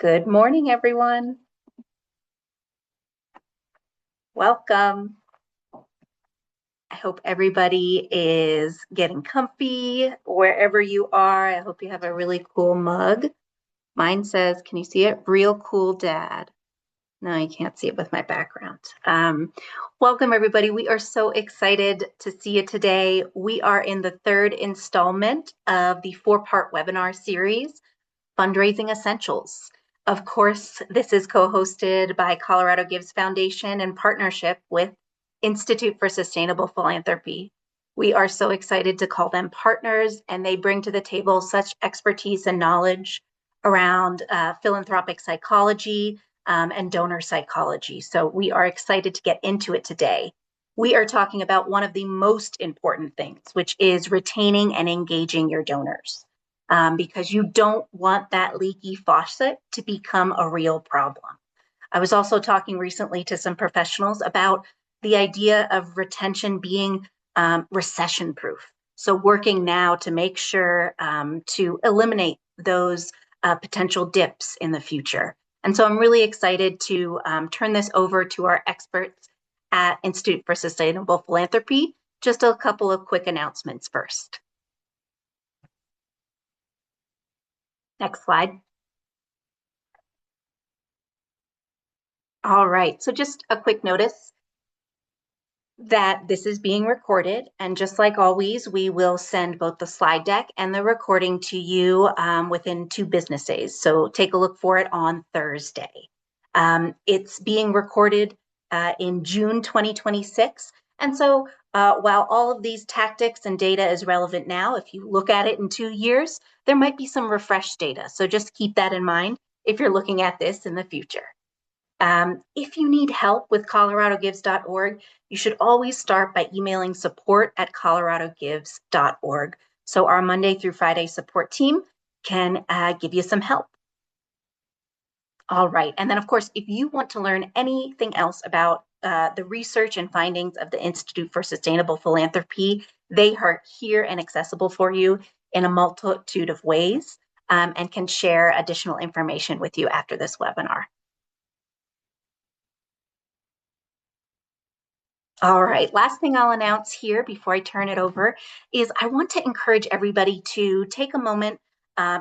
Good morning, everyone. Welcome. I hope everybody is getting comfy wherever you are. I hope you have a really cool mug. Mine says, can you see it? Real cool dad. No, you can't see it with my background. Welcome, everybody. We are so excited to see you today. We are in the third installment of the four-part webinar series, Fundraising Essentials. Of course, this is co-hosted by Colorado Gives Foundation in partnership with Institute for Sustainable Philanthropy. We are so excited to call them partners, and they bring to the table such expertise and knowledge around philanthropic psychology and donor psychology. So we are excited to get into it today. We are talking about one of the most important things, which is retaining and engaging your donors. Because you don't want that leaky faucet to become a real problem. I was also talking recently to some professionals about the idea of retention being recession proof. So working now to make sure to eliminate those potential dips in the future. And so I'm really excited to turn this over to our experts at Institute for Sustainable Philanthropy. Just a couple of quick announcements first. Next slide. All right, so just a quick notice that this is being recorded, and just like always, we will send both the slide deck and the recording to you within 2 business days. So take a look for it on Thursday. It's being recorded in June 2026, and so while all of these tactics and data is relevant now, if you look at it in 2 years, there might be some refreshed data. So just keep that in mind if you're looking at this in the future. If you need help with coloradogives.org, you should always start by emailing support@coloradogives.org. So our Monday through Friday support team can give you some help. All right, and then of course, if you want to learn anything else about the research and findings of the Institute for Sustainable Philanthropy, they are here and accessible for you in a multitude of ways and can share additional information with you after this webinar. All right, last thing I'll announce here before I turn it over is I want to encourage everybody to take a moment,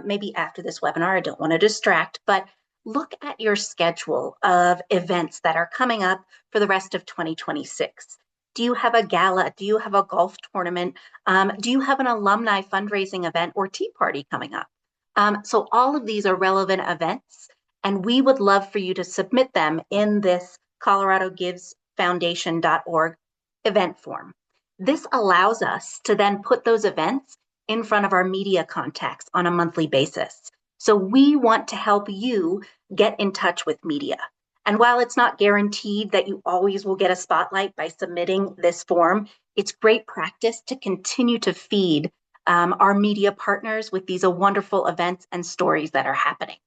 maybe after this webinar, I don't want to distract, but look at your schedule of events that are coming up for the rest of 2026. Do you have a gala? Do you have a golf tournament? Do you have an alumni fundraising event or tea party coming up? So all of these are relevant events, and we would love for you to submit them in this coloradogivesfoundation.org event form. This allows us to then put those events in front of our media contacts on a monthly basis. So we want to help you get in touch with media. And while it's not guaranteed that you always will get a spotlight by submitting this form, it's great practice to continue to feed our media partners with these wonderful events and stories that are happening.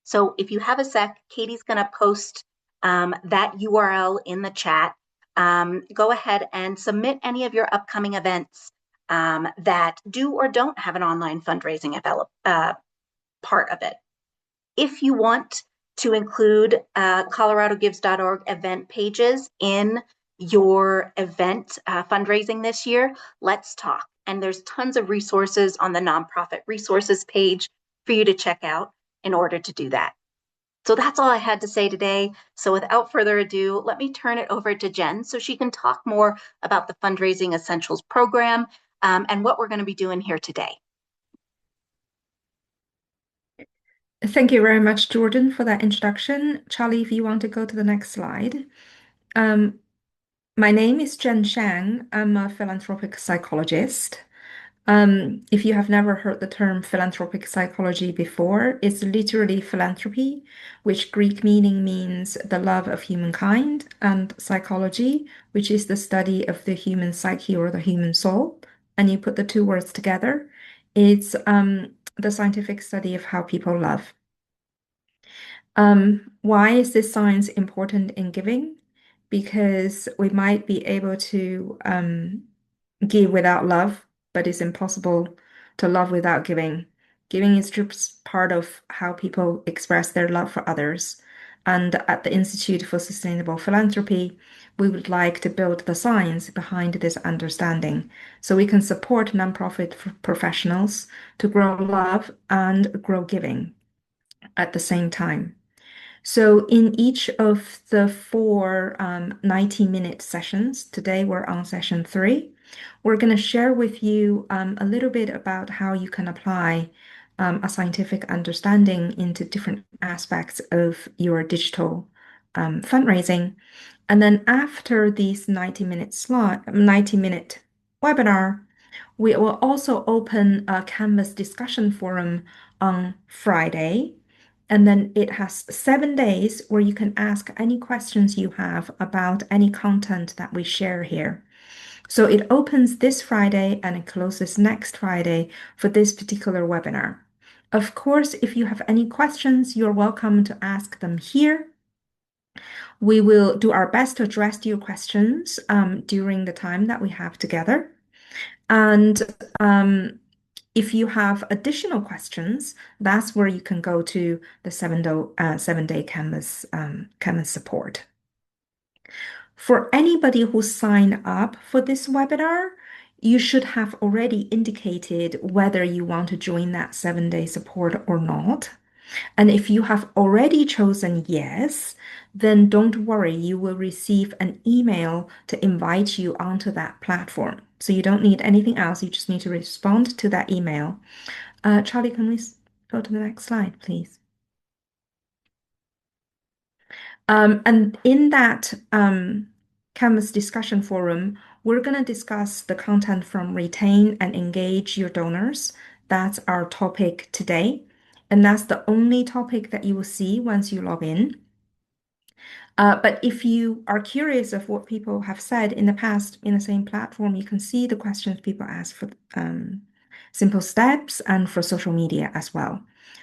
So if you have a sec, Katie's going to post that URL in the chat. Go ahead and submit any of your upcoming events that do or don't have an online fundraising part of it. If you want to include coloradogives.org event pages in your event fundraising this year, let's talk. And there's tons of resources on the nonprofit resources page for you to check out in order to do that. So that's all I had to say today. So without further ado, let me turn it over to Jen so she can talk more about the Fundraising Essentials program and what we're going to be doing here today. Thank you very much, Jordan, for that introduction. Charlie, if you want to go to the next slide. My name is Jen Shang. I'm a philanthropic psychologist. If you have never heard the term philanthropic psychology before, it's literally philanthropy, which Greek meaning means the love of humankind, and psychology, which is the study of the human psyche or the human soul. And you put the 2 words together, it's the scientific study of how people love. Why is this science important in giving? Because we might be able to give without love, but it's impossible to love without giving. Giving is just part of how people express their love for others. And at the Institute for Sustainable Philanthropy, we would like to build the science behind this understanding so we can support nonprofit professionals to grow love and grow giving at the same time. So in each of the four 90-minute sessions, today we're on session 3, we're going to share with you a little bit about how you can apply a scientific understanding into different aspects of your digital fundraising. And then after these 90-minute webinar, we will also open a Canvas discussion forum on Friday. And then it has 7 days where you can ask any questions you have about any content that we share here. So it opens this Friday and it closes next Friday for this particular webinar. Of course, if you have any questions, you're welcome to ask them here. We will do our best to address your questions during the time that we have together. And if you have additional questions, that's where you can go to the 7-day Canvas support. For anybody who signed up for this webinar, you should have already indicated whether you want to join that 7-day support or not. And if you have already chosen yes, then don't worry, you will receive an email to invite you onto that platform. So you don't need anything else, you just need to respond to that email. Charlie, can we go to the next slide, please? And in that Canvas discussion forum, we're going to discuss the content from retain and engage your donors. That's our topic today. And that's the only topic that you will see once you log in. But if you are curious of what people have said in the past in the same platform, you can see the questions people ask for simple steps and for social media as well.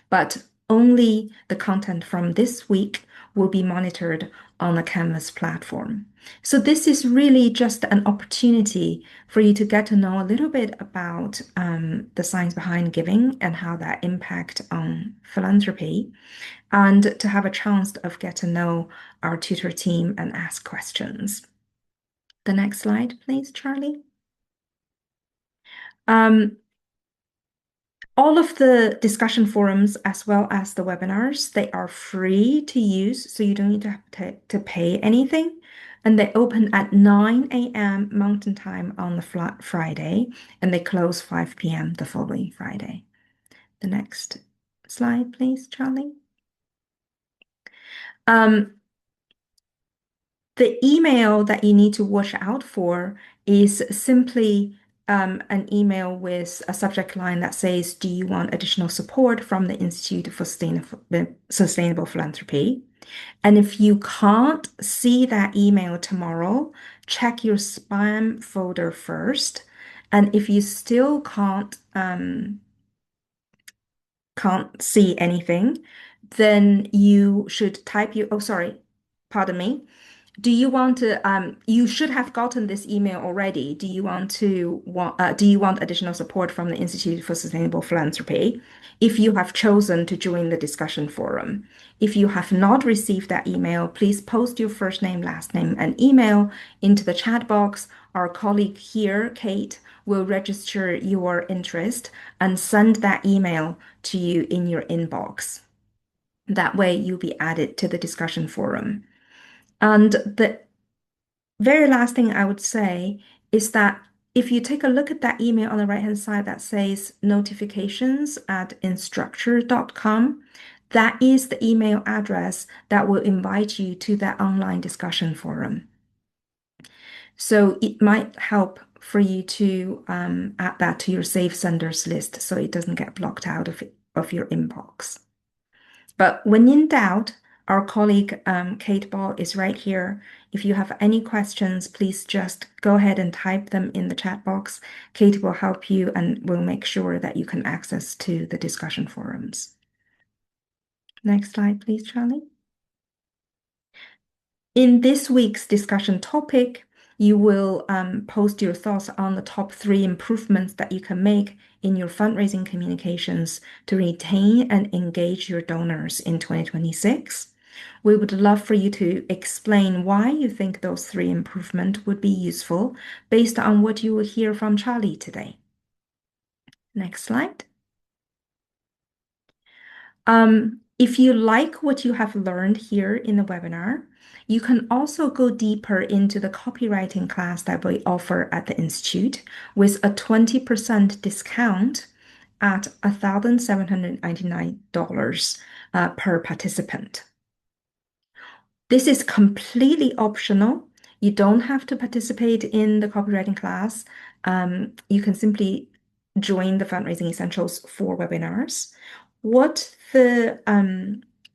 But only the content from this week will be monitored on the Canvas platform. So this is really just an opportunity for you to get to know a little bit about the science behind giving and how that impact on philanthropy, and to have a chance of get to know our tutor team and ask questions. The next slide, please, Charlie. All of the discussion forums as well as the webinars, they are free to use, so you don't need to pay anything. And they open at 9 a.m. Mountain Time on the Friday, and they close 5 p.m. the following Friday. The next slide, please, Charlie. The email that you need to watch out for is simply an email with a subject line that says, do you want additional support from the Institute for Sustainable Philanthropy? And if you can't see that email tomorrow, check your spam folder first. And if you still can't see anything, then you should type oh, sorry, pardon me. Do you want to, you should have gotten this email already. Do you want additional support from the Institute for Sustainable Philanthropy if you have chosen to join the discussion forum? If you have not received that email, please post your first name, last name, and email into the chat box. Our colleague here, Kate, will register your interest and send that email to you in your inbox. That way you'll be added to the discussion forum. And the very last thing I would say is that if you take a look at that email on the right-hand side that says notifications@instructure.com, that is the email address that will invite you to that online discussion forum. So it might help for you to add that to your safe senders list so it doesn't get blocked out of your inbox. But when in doubt, our colleague Kate Ball is right here. If you have any questions, please just go ahead and type them in the chat box. Kate will help you and will make sure that you can access to the discussion forums. Next slide, please, Charlie. In this week's discussion topic, you will post your thoughts on the top three improvements that you can make in your fundraising communications to retain and engage your donors in 2026. We would love for you to explain why you think those three improvements would be useful based on what you will hear from Charlie today. Next slide. If you like what you have learned here in the webinar, you can also go deeper into the copywriting class that we offer at the Institute with a 20% discount at $1,799 per participant. This is completely optional. You don't have to participate in the copywriting class. You can simply join the Fundraising Essentials 4 webinars. What the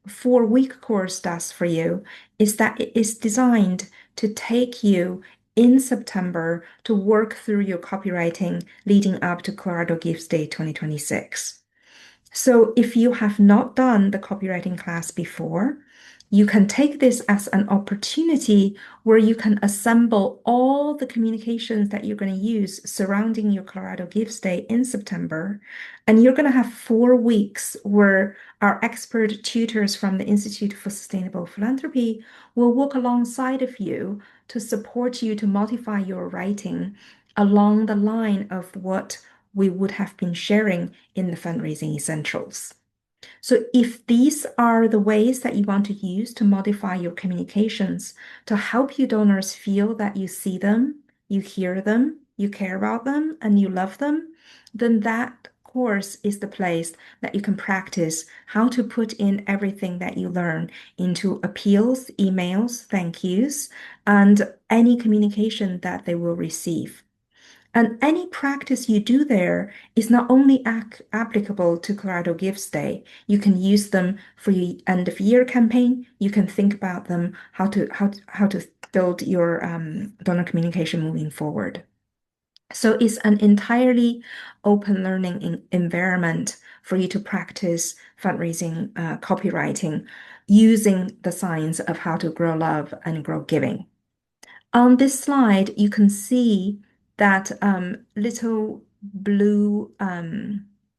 4-week course does for you is that it is designed to take you in September to work through your copywriting leading up to Colorado Gives Day 2026. So if you have not done the copywriting class before, you can take this as an opportunity where you can assemble all the communications that you're going to use surrounding your Colorado Gives Day in September. And you're going to have 4 weeks where our expert tutors from the Institute for Sustainable Philanthropy will work alongside of you to support you to modify your writing along the line of what we would have been sharing in the fundraising essentials. So if these are the ways that you want to use to modify your communications to help your donors feel that you see them, you hear them, you care about them, and you love them, then that course is the place that you can practice how to put in everything that you learn into appeals, emails, thank yous, and any communication that they will receive. And any practice you do there is not only applicable to Colorado Gives Day, you can use them for your end of year campaign. You can think about them, how to build your donor communication moving forward. So it's an entirely open learning environment for you to practice fundraising, copywriting, using the science of how to grow love and grow giving. On this slide, you can see that little blue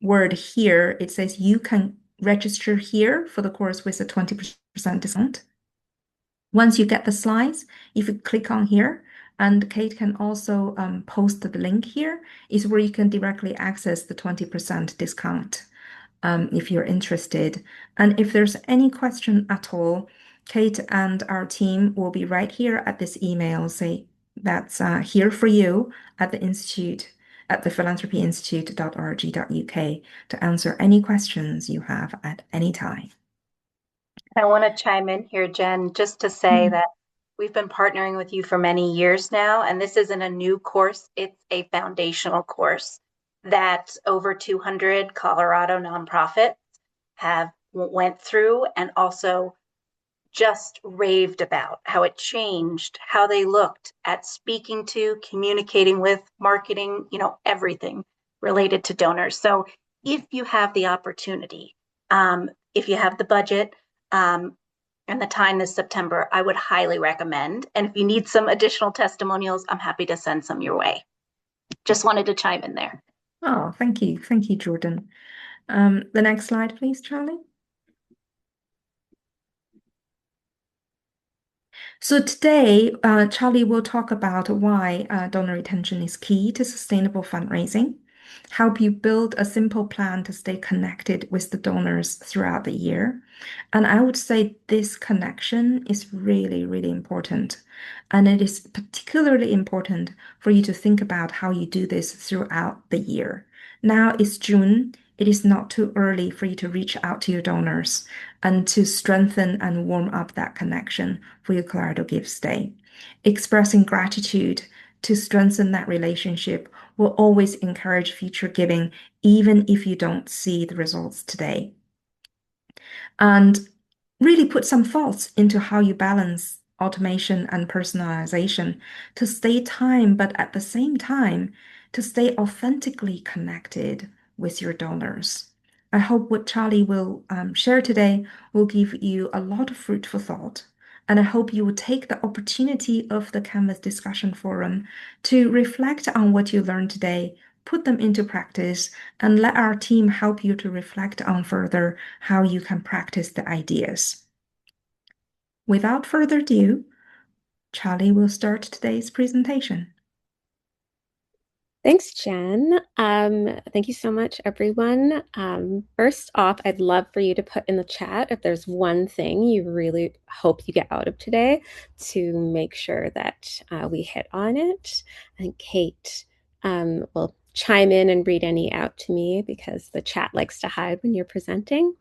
word here. It says you can register here for the course with a 20% discount. Once you get the slides, if you click on here, and Kate can also post the link here, is where you can directly access the 20% discount if you're interested. And if there's any question at all, Kate and our team will be right here at this email, say that's here for you at the Institute, at the philanthropyinstitute.org.uk to answer any questions you have at any time. I want to chime in here, Jen, just to say Mhm. that we've been partnering with you for many years now, and this isn't a new course. It's a foundational course that over 200 Colorado nonprofits have went through and also just raved about how it changed how they looked at speaking to, communicating with, marketing, everything related to donors. So if you have the opportunity, if you have the budget, and the time this September, I would highly recommend. And if you need some additional testimonials, I'm happy to send some your way. Just wanted to chime in there. Oh, thank you. Thank you, Jordan. The next slide, please, Charlie. So today, Charlie will talk about why donor retention is key to sustainable fundraising, help you build a simple plan to stay connected with the donors throughout the year. And I would say this connection is really, really important. And it is particularly important for you to think about how you do this throughout the year. Now it's June. It is not too early for you to reach out to your donors and to strengthen and warm up that connection for your Colorado Gives Day. Expressing gratitude to strengthen that relationship will always encourage future giving, even if you don't see the results today. And really put some thoughts into how you balance automation and personalization to stay time, but at the same time, to stay authentically connected with your donors. I hope what Charlie will share today will give you a lot of fruit for thought And I hope you will take the opportunity of the Canvas discussion forum to reflect on what you learned today, put them into practice, and let our team help you to reflect on further how you can practice the ideas. Without further ado, Charlie will start today's presentation. Thanks, Jen. Thank you so much, everyone. First off, I'd love for you to put in the chat if there's one thing you really hope you get out of today to make sure that we hit on it. I think Kate will chime in and read any out to me because the chat likes to hide when you're presenting.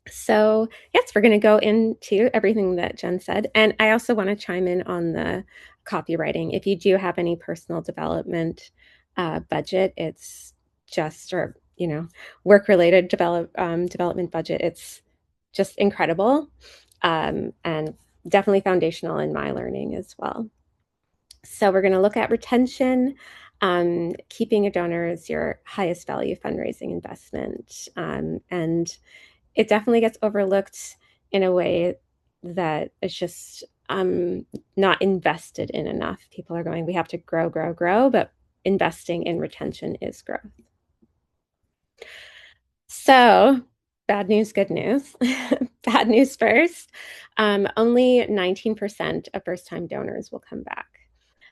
So, yes, we're going to go into everything that Jen said. And I also want to chime in on the copywriting. If you do have any personal development budget, it's just, or, work related development budget, it's just incredible and definitely foundational in my learning as well. So, we're going to look at retention. Keeping a donor is your highest value fundraising investment. And it definitely gets overlooked in a way that it's just not invested in enough. People are going, we have to grow, grow, grow, but investing in retention is growth. So, bad news, good news. Bad news first. Only 19% of first time donors will come back.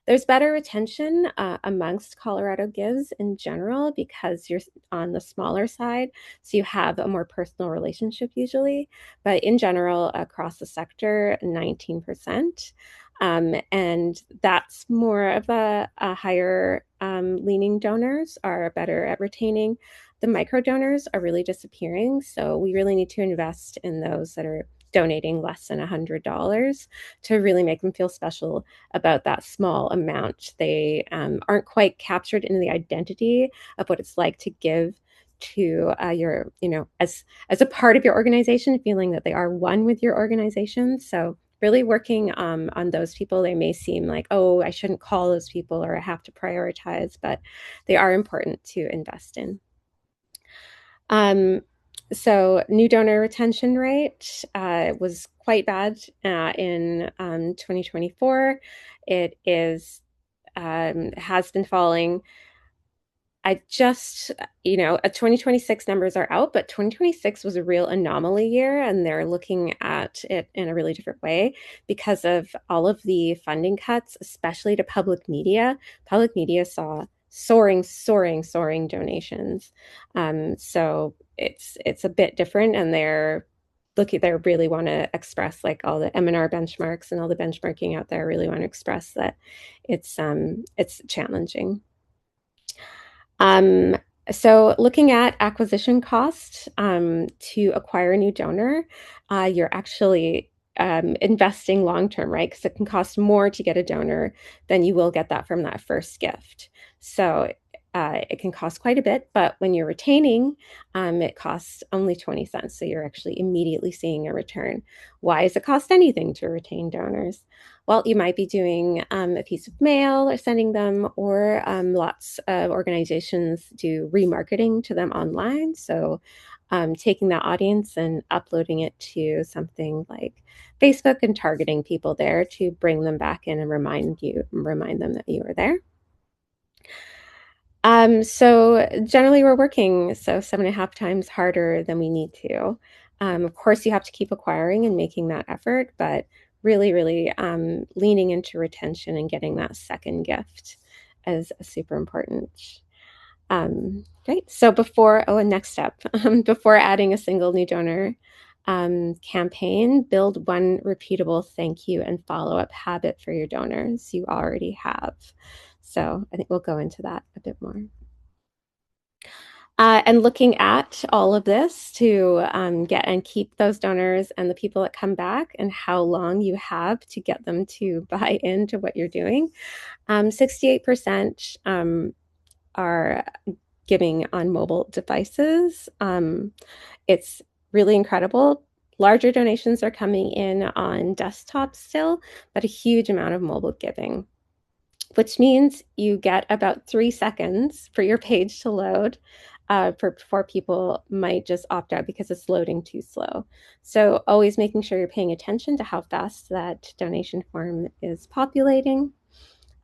There's better retention amongst Colorado Gives in general because you're on the smaller side, so you have a more personal relationship usually. But in general, across the sector, 19%. And that's more of a higher leaning donors are better at retaining. The micro donors are really disappearing. So we really need to invest in those that are donating less than $100 to really make them feel special about that small amount. They aren't quite captured in the identity of what it's like to give to your, as a part of your organization, feeling that they are one with your organization. So really working on those people. They may seem like, oh, I shouldn't call those people or I have to prioritize, but they are important to invest in. So new donor retention rate was quite bad in 2024. It has been falling. I just, 2026 numbers are out, but 2026 was a real anomaly year, and they're looking at it in a really different way because of all of the funding cuts, especially to public media. Public media saw soaring, soaring, soaring donations. So it's a bit different, and they really want to express, like all the M&R benchmarks and all the benchmarking out there really want to express that it's challenging. So looking at acquisition cost to acquire a new donor, you're actually investing long-term, right? Because it can cost more to get a donor than you will get that from that first gift. So it can cost quite a bit, but when you're retaining, it costs only 20 cents. So you're actually immediately seeing a return. Why does it cost anything to retain donors? Well, you might be doing a piece of mail or sending them, or lots of organizations do remarketing to them online. So taking that audience and uploading it to something like Facebook and targeting people there to bring them back in and remind them that you are there. So generally we're working 7.5 times harder than we need to. Of course, you have to keep acquiring and making that effort, but really, really leaning into retention and getting that second gift is super important. Great. So next step, before adding a single new donor campaign, build one repeatable thank you and follow-up habit for your donors you already have. So I think we'll go into that a bit more. And looking at all of this to get and keep those donors and the people that come back and how long you have to get them to buy into what you're doing. 68% are giving on mobile devices. It's really incredible. Larger donations are coming in on desktop still, but a huge amount of mobile giving, which means you get about 3 seconds for your page to load. for people might just opt out because it's loading too slow. So always making sure you're paying attention to how fast that donation form is populating.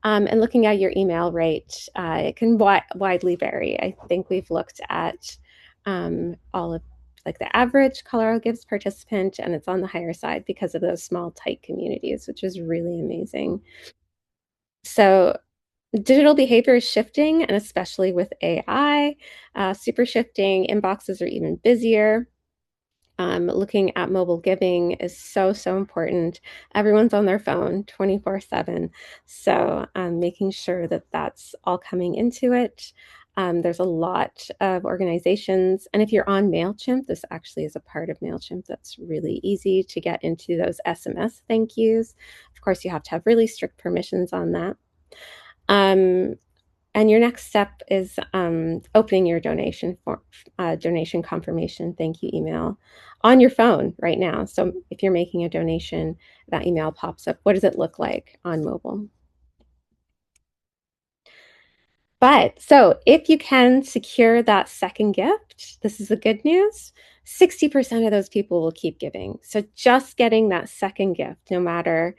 And looking at your email rate, it can widely vary. I think we've looked at all of like the average Colorado Gives participant, and it's on the higher side because of those small, tight communities, which is really amazing. So digital behavior is shifting, and especially with AI, super shifting. Inboxes are even busier. Looking at mobile giving is so, so important. Everyone's on their phone 24/7. So making sure that that's all coming into it. There's a lot of organizations. And if you're on MailChimp, this actually is a part of MailChimp that's really easy to get into those SMS thank yous. Of course, you have to have really strict permissions on that. And your next step is opening your donation confirmation thank you email on your phone right now. So if you're making a donation, that email pops up. What does it look like on mobile? But so if you can secure that second gift, this is the good news. 60% of those people will keep giving. So just getting that second gift, no matter,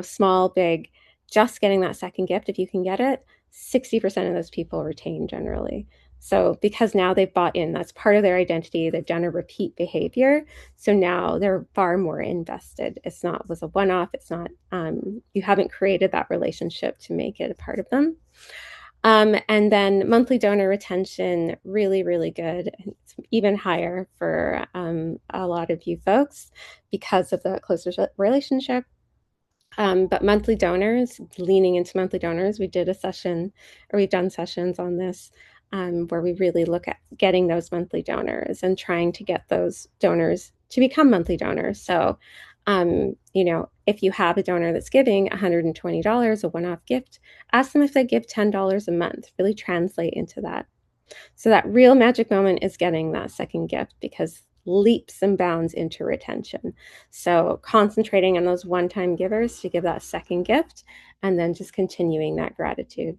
small, big, just getting that second gift, if you can get it, 60% of those people retain generally. So because now they've bought in, that's part of their identity. They've done a repeat behavior. So now they're far more invested. It's not was a one-off. It's not, you haven't created that relationship to make it a part of them. And then monthly donor retention, really, really good. It's even higher for a lot of you folks because of the closer relationship. But monthly donors, leaning into monthly donors, we've done sessions on this where we really look at getting those monthly donors and trying to get those donors to become monthly donors. So, if you have a donor that's giving $120, a one-off gift, ask them if they give $10 a month, really translate into that. So that real magic moment is getting that second gift because leaps and bounds into retention. So concentrating on those one-time givers to give that second gift and then just continuing that gratitude.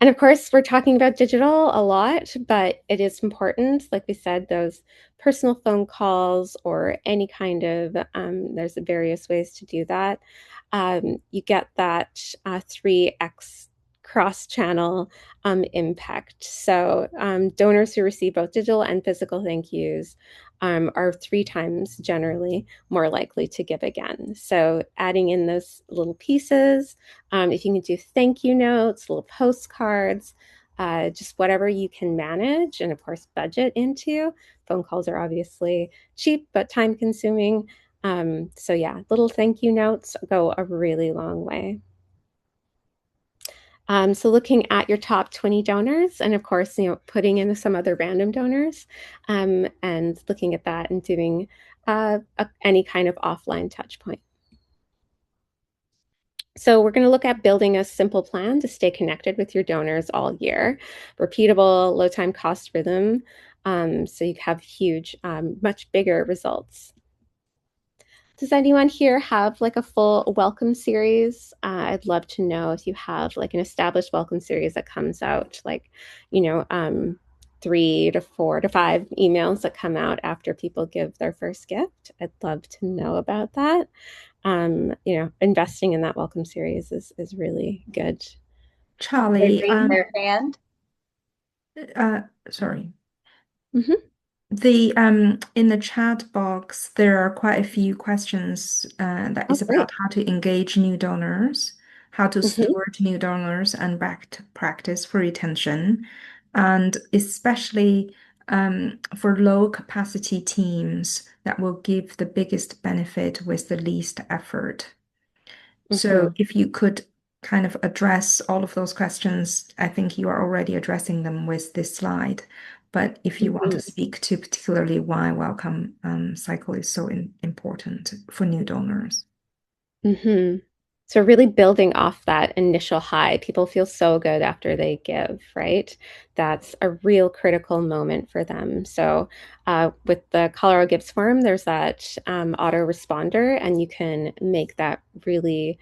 And of course, we're talking about digital a lot, but it is important, like we said, those personal phone calls or any kind of, there's various ways to do that. You get that 3x cross-channel impact. So donors who receive both digital and physical thank yous are 3 times generally more likely to give again. So adding in those little pieces, if you can do thank you notes, little postcards, just whatever you can manage and of course budget into. Phone calls are obviously cheap, but time consuming. So yeah, little thank you notes go a really long way. So looking at your top 20 donors and of course, putting in some other random donors and looking at that and doing any kind of offline touch point. So we're going to look at building a simple plan to stay connected with your donors all year. Repeatable, low time cost rhythm. So you have huge, much bigger results. Does anyone here have like a full welcome series? I'd love to know if you have like an established welcome series that comes out like, 3 to 4 to 5 emails that come out after people give their first gift. I'd love to know about that. Investing in that welcome series is really good. Charlie, They raise their hand. sorry. Mm-hmm. In the chat box, there are quite a few questions that is about how to engage new donors, how to steward new donors, and best practice for retention, and especially for low capacity teams that will give the biggest benefit with the least effort. So if you could kind of address all of those questions, I think you are already addressing them with this slide. But if you want to speak to particularly why welcome cycle is so important for new donors. So really building off that initial high, people feel so good after they give, right? That's a real critical moment for them. So with the Colorado Gives form, there's that autoresponder, and you can make that really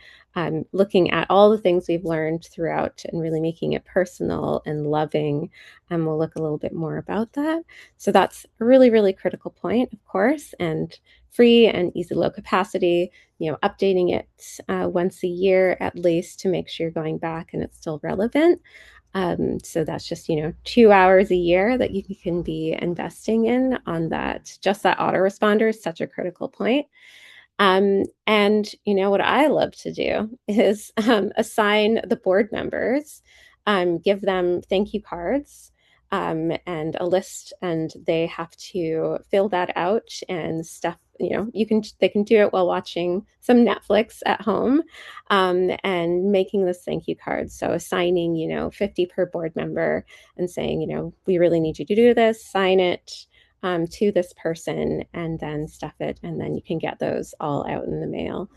looking at all the things we've learned throughout and really making it personal and loving. And we'll look a little bit more about that. So that's a really, really critical point, of course, and free and easy, low capacity, updating it once a year at least to make sure you're going back and it's still relevant. So that's just, 2 hours a year that you can be investing in on that. Just that autoresponder is such a critical point. And what I love to do is assign the board members, give them thank you cards, and a list, and they have to fill that out and stuff. They can do it while watching some Netflix at home, and making this thank you card. So assigning 50 per board member and saying, we really need you to do this, sign it to this person, and then stuff it, and then you can get those all out in the mail.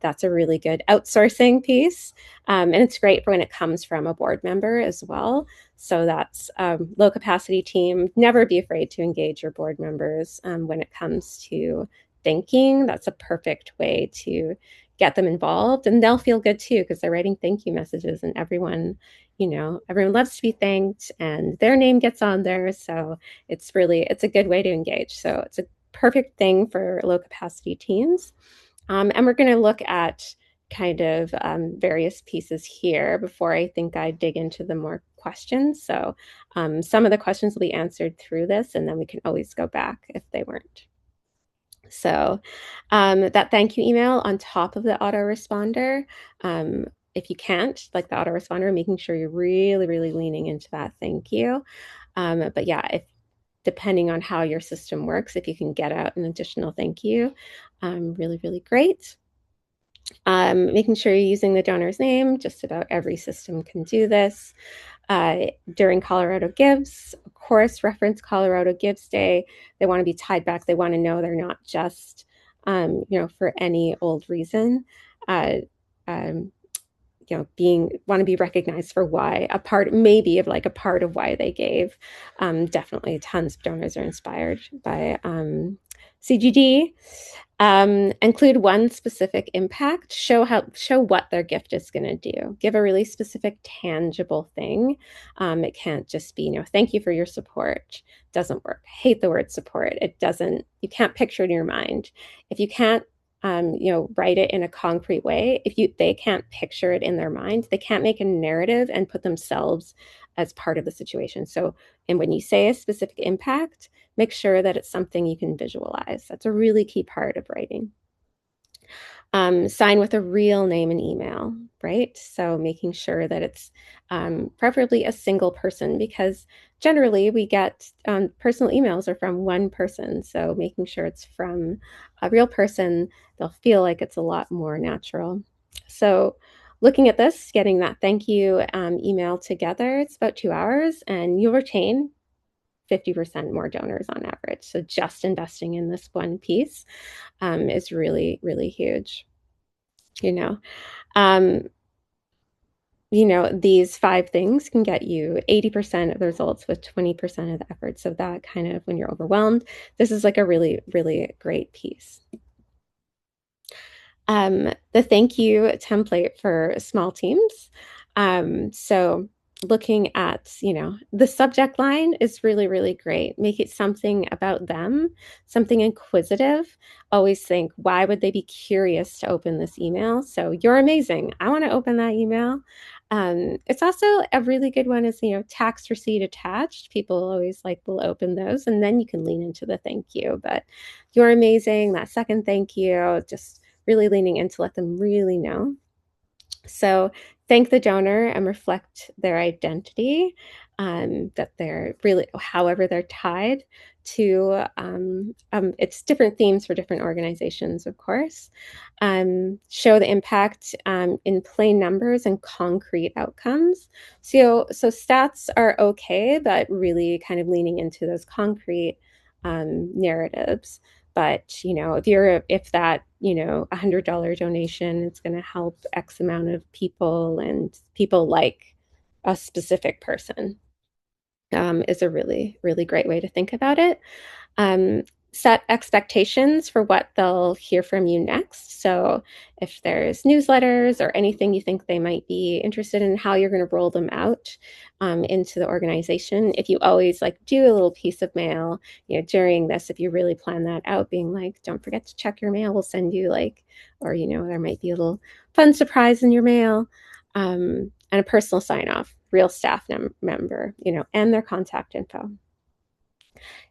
That's a really good outsourcing piece, and it's great for when it comes from a board member as well. So that's low capacity team. Never be afraid to engage your board members when it comes to thanking. That's a perfect way to get them involved, and they'll feel good too because they're writing thank you messages, and everyone loves to be thanked, and their name gets on there. So it's a good way to engage. So it's a perfect thing for low capacity teams. And we're going to look at kind of various pieces here before I think I dig into the more questions. So some of the questions will be answered through this, and then we can always go back if they weren't. So that thank you email on top of the autoresponder, if you can't, like the autoresponder, making sure you're really, really leaning into that thank you. But yeah, if depending on how your system works, if you can get out an additional thank you, really, really great. Making sure you're using the donor's name. Just about every system can do this. During Colorado Gives, of course, reference Colorado Gives Day. They want to be tied back. They want to know they're not just, for any old reason. Want to be recognized for why a part of why they gave. Definitely tons of donors are inspired by CGD. Include one specific impact, show what their gift is going to do. Give a really specific, tangible thing. It can't just be, thank you for your support. Doesn't work. Hate the word support. You can't picture it in your mind. If you can't, write it in a concrete way, they can't picture it in their mind, they can't make a narrative and put themselves as part of the situation. So, and when you say a specific impact, make sure that it's something you can visualize. That's a really key part of writing. Sign with a real name and email, right? So making sure that it's preferably a single person, because generally we get personal emails are from one person. So making sure it's from a real person, they'll feel like it's a lot more natural. So looking at this, getting that thank you email together, it's about 2 hours, and you'll retain 50% more donors on average. So just investing in this one piece is really, really huge. These 5 things can get you 80% of the results with 20% of the effort. So that kind of, when you're overwhelmed, this is like a really, really great piece. The thank you template for small teams. So looking at, the subject line is really, really great. Make it something about them, something inquisitive. Always think, why would they be curious to open this email? So you're amazing. I want to open that email. It's also a really good one is, tax receipt attached. People always will open those, and then you can lean into the thank you. But you're amazing. That second thank you, just really leaning in to let them really know. So thank the donor and reflect their identity, that they're really, however they're tied to, it's different themes for different organizations, of course. Show the impact in plain numbers and concrete outcomes. So stats are okay, but really kind of leaning into those concrete narratives. But if that $100 donation, it's going to help X amount of people, and people like a specific person, is a really, really great way to think about it. set expectations for what they'll hear from you next. So if there's newsletters or anything you think they might be interested in, how you're going to roll them out into the organization. If you always like do a little piece of mail, during this, if you really plan that out, being like, don't forget to check your mail, we'll send you like, or, there might be a little fun surprise in your mail, and a personal sign off, real staff member, and their contact info.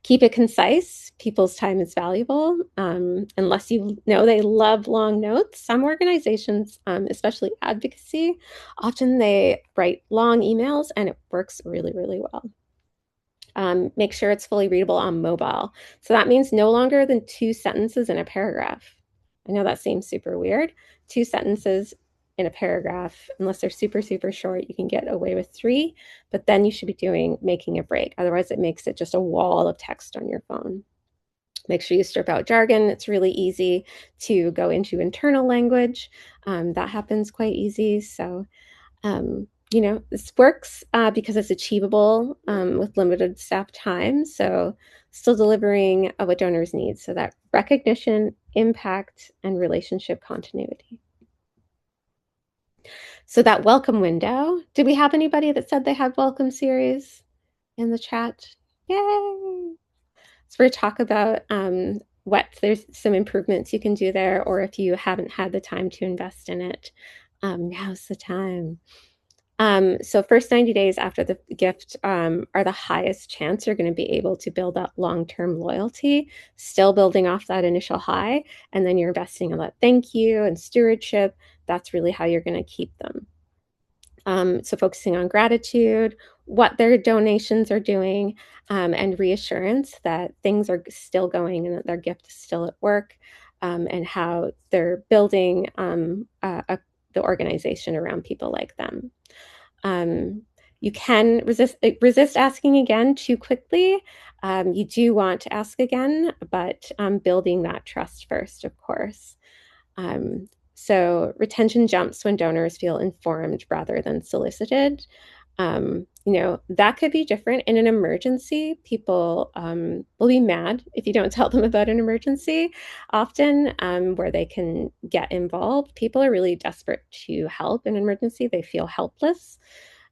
Keep it concise. People's time is valuable. Unless you know they love long notes. Some organizations, especially advocacy, often they write long emails and it works really, really well. Make sure it's fully readable on mobile. So that means no longer than 2 sentences in a paragraph. I know that seems super weird. 2 sentences in a paragraph, unless they're super, super short, you can get away with 3, but then you should be making a break. Otherwise, it makes it just a wall of text on your phone. Make sure you strip out jargon. It's really easy to go into internal language. That happens quite easy. So, this works because it's achievable with limited staff time. So still delivering what donors need. So that recognition, impact, and relationship continuity. So that welcome window, did we have anybody that said they had welcome series in the chat? Yay! So we're talk about what there's some improvements you can do there, or if you haven't had the time to invest in it, now's the time. So first 90 days after the gift are the highest chance you're going to be able to build that long-term loyalty, still building off that initial high, and then you're investing in that thank you and stewardship. That's really how you're going to keep them. So focusing on gratitude, what their donations are doing, and reassurance that things are still going and that their gift is still at work, and how they're building the organization around people like them. You can resist asking again too quickly. You do want to ask again, but building that trust first, of course. So retention jumps when donors feel informed rather than solicited. That could be different in an emergency. People will be mad if you don't tell them about an emergency often, where they can get involved. People are really desperate to help in an emergency. They feel helpless.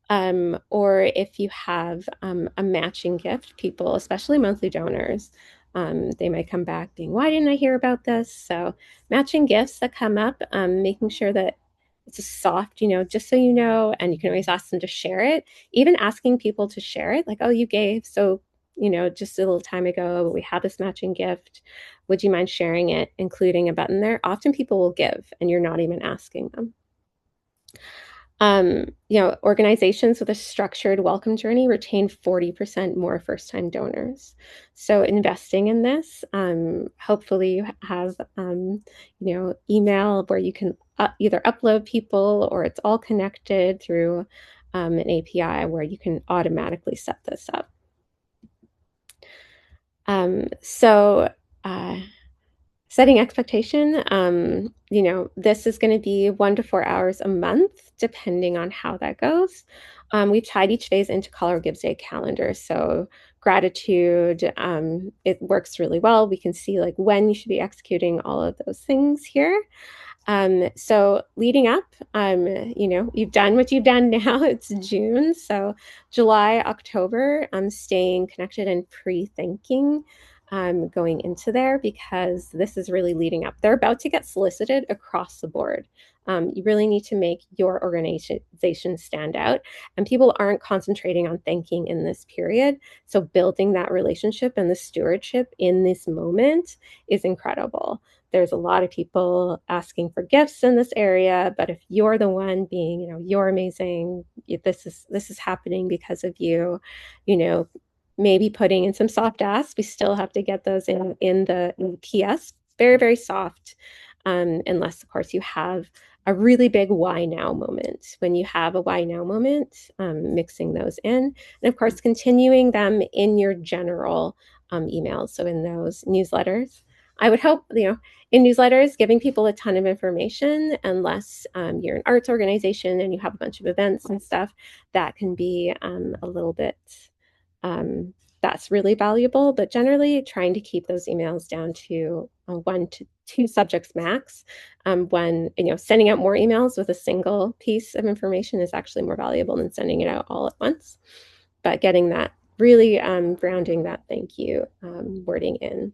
Or if you have a matching gift, people, especially monthly donors, they might come back being, why didn't I hear about this? So matching gifts that come up, making sure that it's a soft, just so you know, and you can always ask them to share it. Even asking people to share it, like, oh, you gave, so, just a little time ago, we have this matching gift. Would you mind sharing it, including a button there? Often people will give and you're not even asking them. Organizations with a structured welcome journey retain 40% more first-time donors. So investing in this, hopefully you have, email where you can either upload people or it's all connected through an API where you can automatically set this up. Setting expectation, this is going to be 1 to 4 hours a month, depending on how that goes. We've tied each phase into Color Gives Day calendar. So gratitude, it works really well. We can see like when you should be executing all of those things here. So leading up, you've done what you've done now. It's June. So July, October, I'm staying connected and pre-thinking going into there, because this is really leading up. They're about to get solicited across the board. You really need to make your organization stand out, and people aren't concentrating on thanking in this period. So building that relationship and the stewardship in this moment is incredible. There's a lot of people asking for gifts in this area, but if you're the one being, you're amazing, this is happening because of you, maybe putting in some soft asks. We still have to get those in the PS. Very, very soft, unless, of course, you have a really big why now moment. When you have a why now moment, mixing those in. And, of course, continuing them in your general emails. So in those newsletters, I would hope, in newsletters, giving people a ton of information, unless you're an arts organization and you have a bunch of events and stuff, that can be a little bit that's really valuable, but generally trying to keep those emails down to 1 to 2 subjects max. When sending out more emails with a single piece of information is actually more valuable than sending it out all at once. But getting that really grounding that thank you wording in.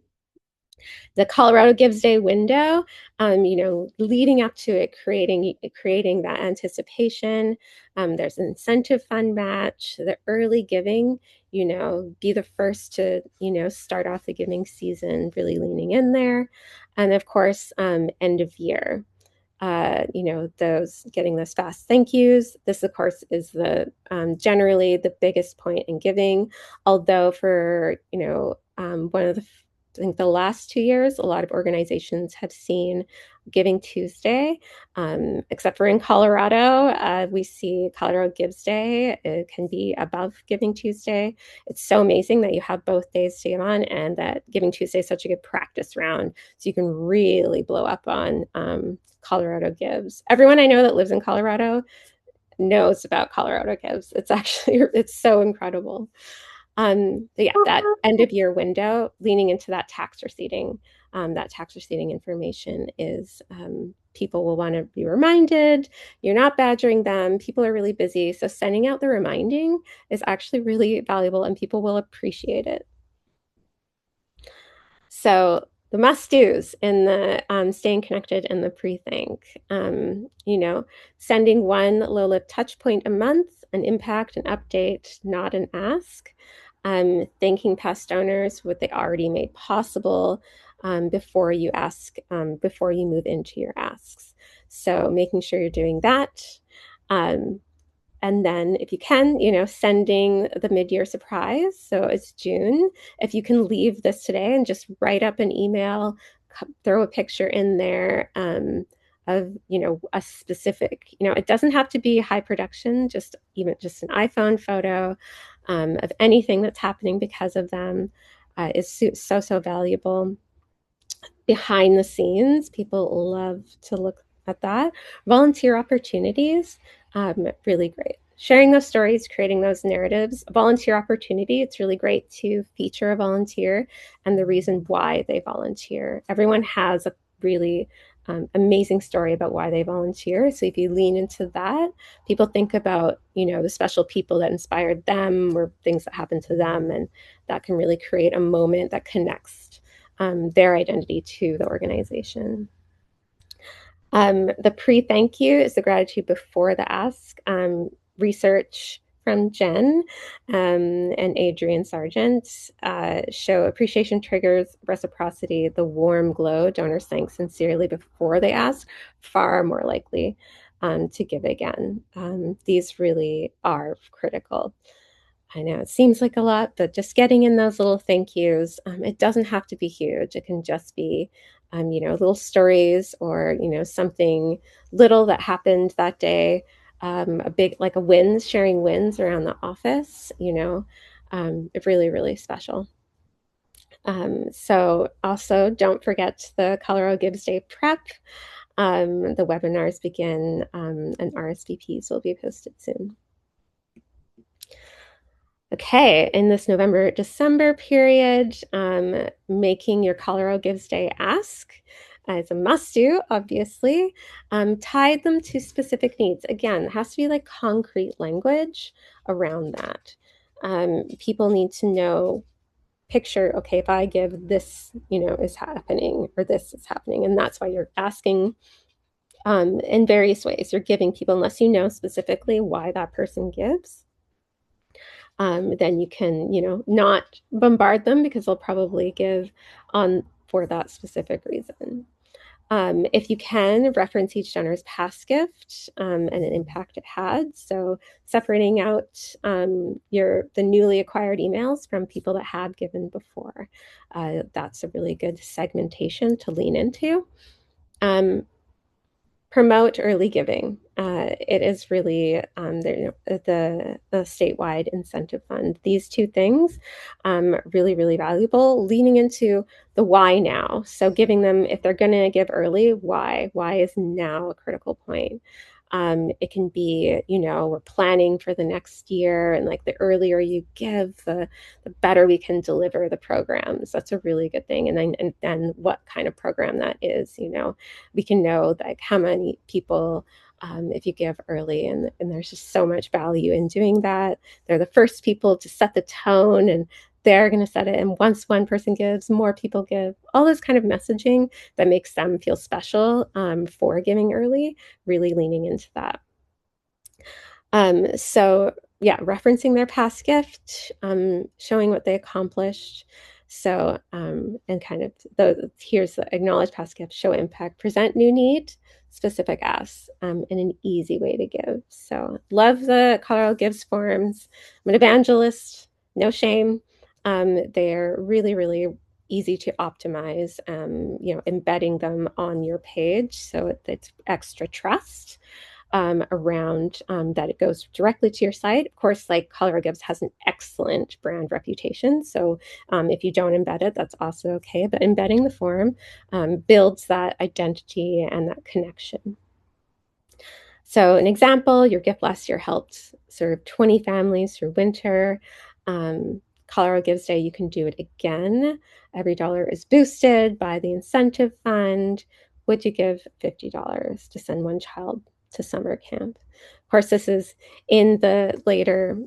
The Colorado Gives Day window, leading up to it, creating that anticipation. There's an incentive fund match, the early giving, be the first to, start off the giving season, really leaning in there. And of course, end of year. Those getting those fast thank yous. This, of course, is the generally the biggest point in giving. Although for one of the I think the last 2 years, a lot of organizations have seen Giving Tuesday, except for in Colorado. We see Colorado Gives Day. It can be above Giving Tuesday. It's so amazing that you have both days to give on, and that Giving Tuesday is such a good practice round. So you can really blow up on Colorado Gives. Everyone I know that lives in Colorado knows about Colorado Gives. It's so incredible. Yeah, that end of year window, leaning into that tax receipting information is people will want to be reminded. You're not badgering them. People are really busy. So sending out the reminding is actually really valuable, and people will appreciate it. So the must-dos in the staying connected and the pre-think, sending one low-lift touch point a month, an impact, an update, not an ask. Thanking past donors for what they already made possible before you before you move into your asks. So making sure you're doing that. And then if you can, sending the mid-year surprise. So it's June. If you can leave this today and just write up an email, throw a picture in there of, a specific, it doesn't have to be high production, just an iPhone photo of anything that's happening because of them is so valuable. Behind the scenes, people love to look at that. Volunteer opportunities, really great. Sharing those stories, creating those narratives. Volunteer opportunity, it's really great to feature a volunteer and the reason why they volunteer. Everyone has a really amazing story about why they volunteer. So if you lean into that, people think about, the special people that inspired them or things that happened to them, and that can really create a moment that connects their identity to the organization. The pre-thank you is the gratitude before the ask. Research from Jen and Adrian Sargent show appreciation triggers reciprocity, the warm glow. Donors thank sincerely before they ask, far more likely to give again. These really are critical. I know it seems like a lot, but just getting in those little thank yous, it doesn't have to be huge. It can just be, little stories or, something little that happened that day. A big, like a wins, sharing wins around the office, really, really special. So also don't forget the Colorado Gives Day prep. The webinars begin and RSVPs will be posted soon. Okay, in this November-December period, making your Colorado Gives Day ask is a must-do, obviously. Tie them to specific needs. Again, it has to be like concrete language around that. People need to know, picture, okay, if I give this, is happening, or this is happening, and that's why you're asking in various ways. You're giving people, unless you know specifically why that person gives. Then you can, not bombard them because they'll probably give for that specific reason. If you can, reference each donor's past gift and an impact it had. So separating out the newly acquired emails from people that have given before. That's a really good segmentation to lean into. Promote early giving. It is really the statewide incentive fund. These two things, really, really valuable. Leaning into the why now. So giving them, if they're going to give early, why? Why is now a critical point? It can be, we're planning for the next year, and like the earlier you give, the better we can deliver the programs. That's a really good thing. And then what kind of program that is, we can know like how many people, if you give early, and there's just so much value in doing that. They're the first people to set the tone, and they're going to set it. And once one person gives, more people give. All this kind of messaging that makes them feel special, for giving early, really leaning into that. So yeah, referencing their past gift, showing what they accomplished. So, and kind of here's the acknowledge past gift, show impact, present new need, specific asks, and an easy way to give. So love the Colorado Gives forms. I'm an evangelist, no shame. They're really, really easy to optimize, embedding them on your page. So it's extra trust, around, that it goes directly to your site. Of course, like Colorado Gives has an excellent brand reputation. So if you don't embed it, that's also okay. But embedding the form, builds that identity and that connection. So an example, your gift last year helped serve 20 families through winter. Colorado Gives Day, you can do it again. Every dollar is boosted by the incentive fund. Would you give $50 to send one child to summer camp? Of course, this is in the later,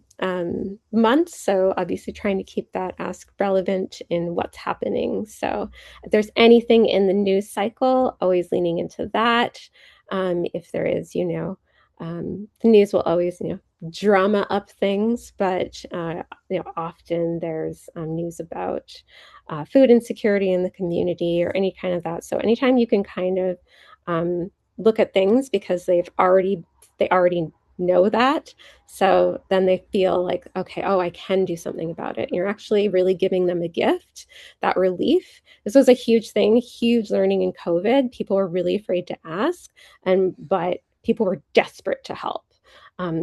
months, so obviously trying to keep that ask relevant in what's happening. So if there's anything in the news cycle, always leaning into that. If there is, the news will always, drama up things, but often there's, news about, food insecurity in the community or any kind of that. So anytime you can kind of, look at things because they already know that, so then they feel like, okay, oh, I can do something about it. And you're actually really giving them a gift, that relief. This was a huge thing, huge learning in COVID. People were really afraid to ask, but people were desperate to help.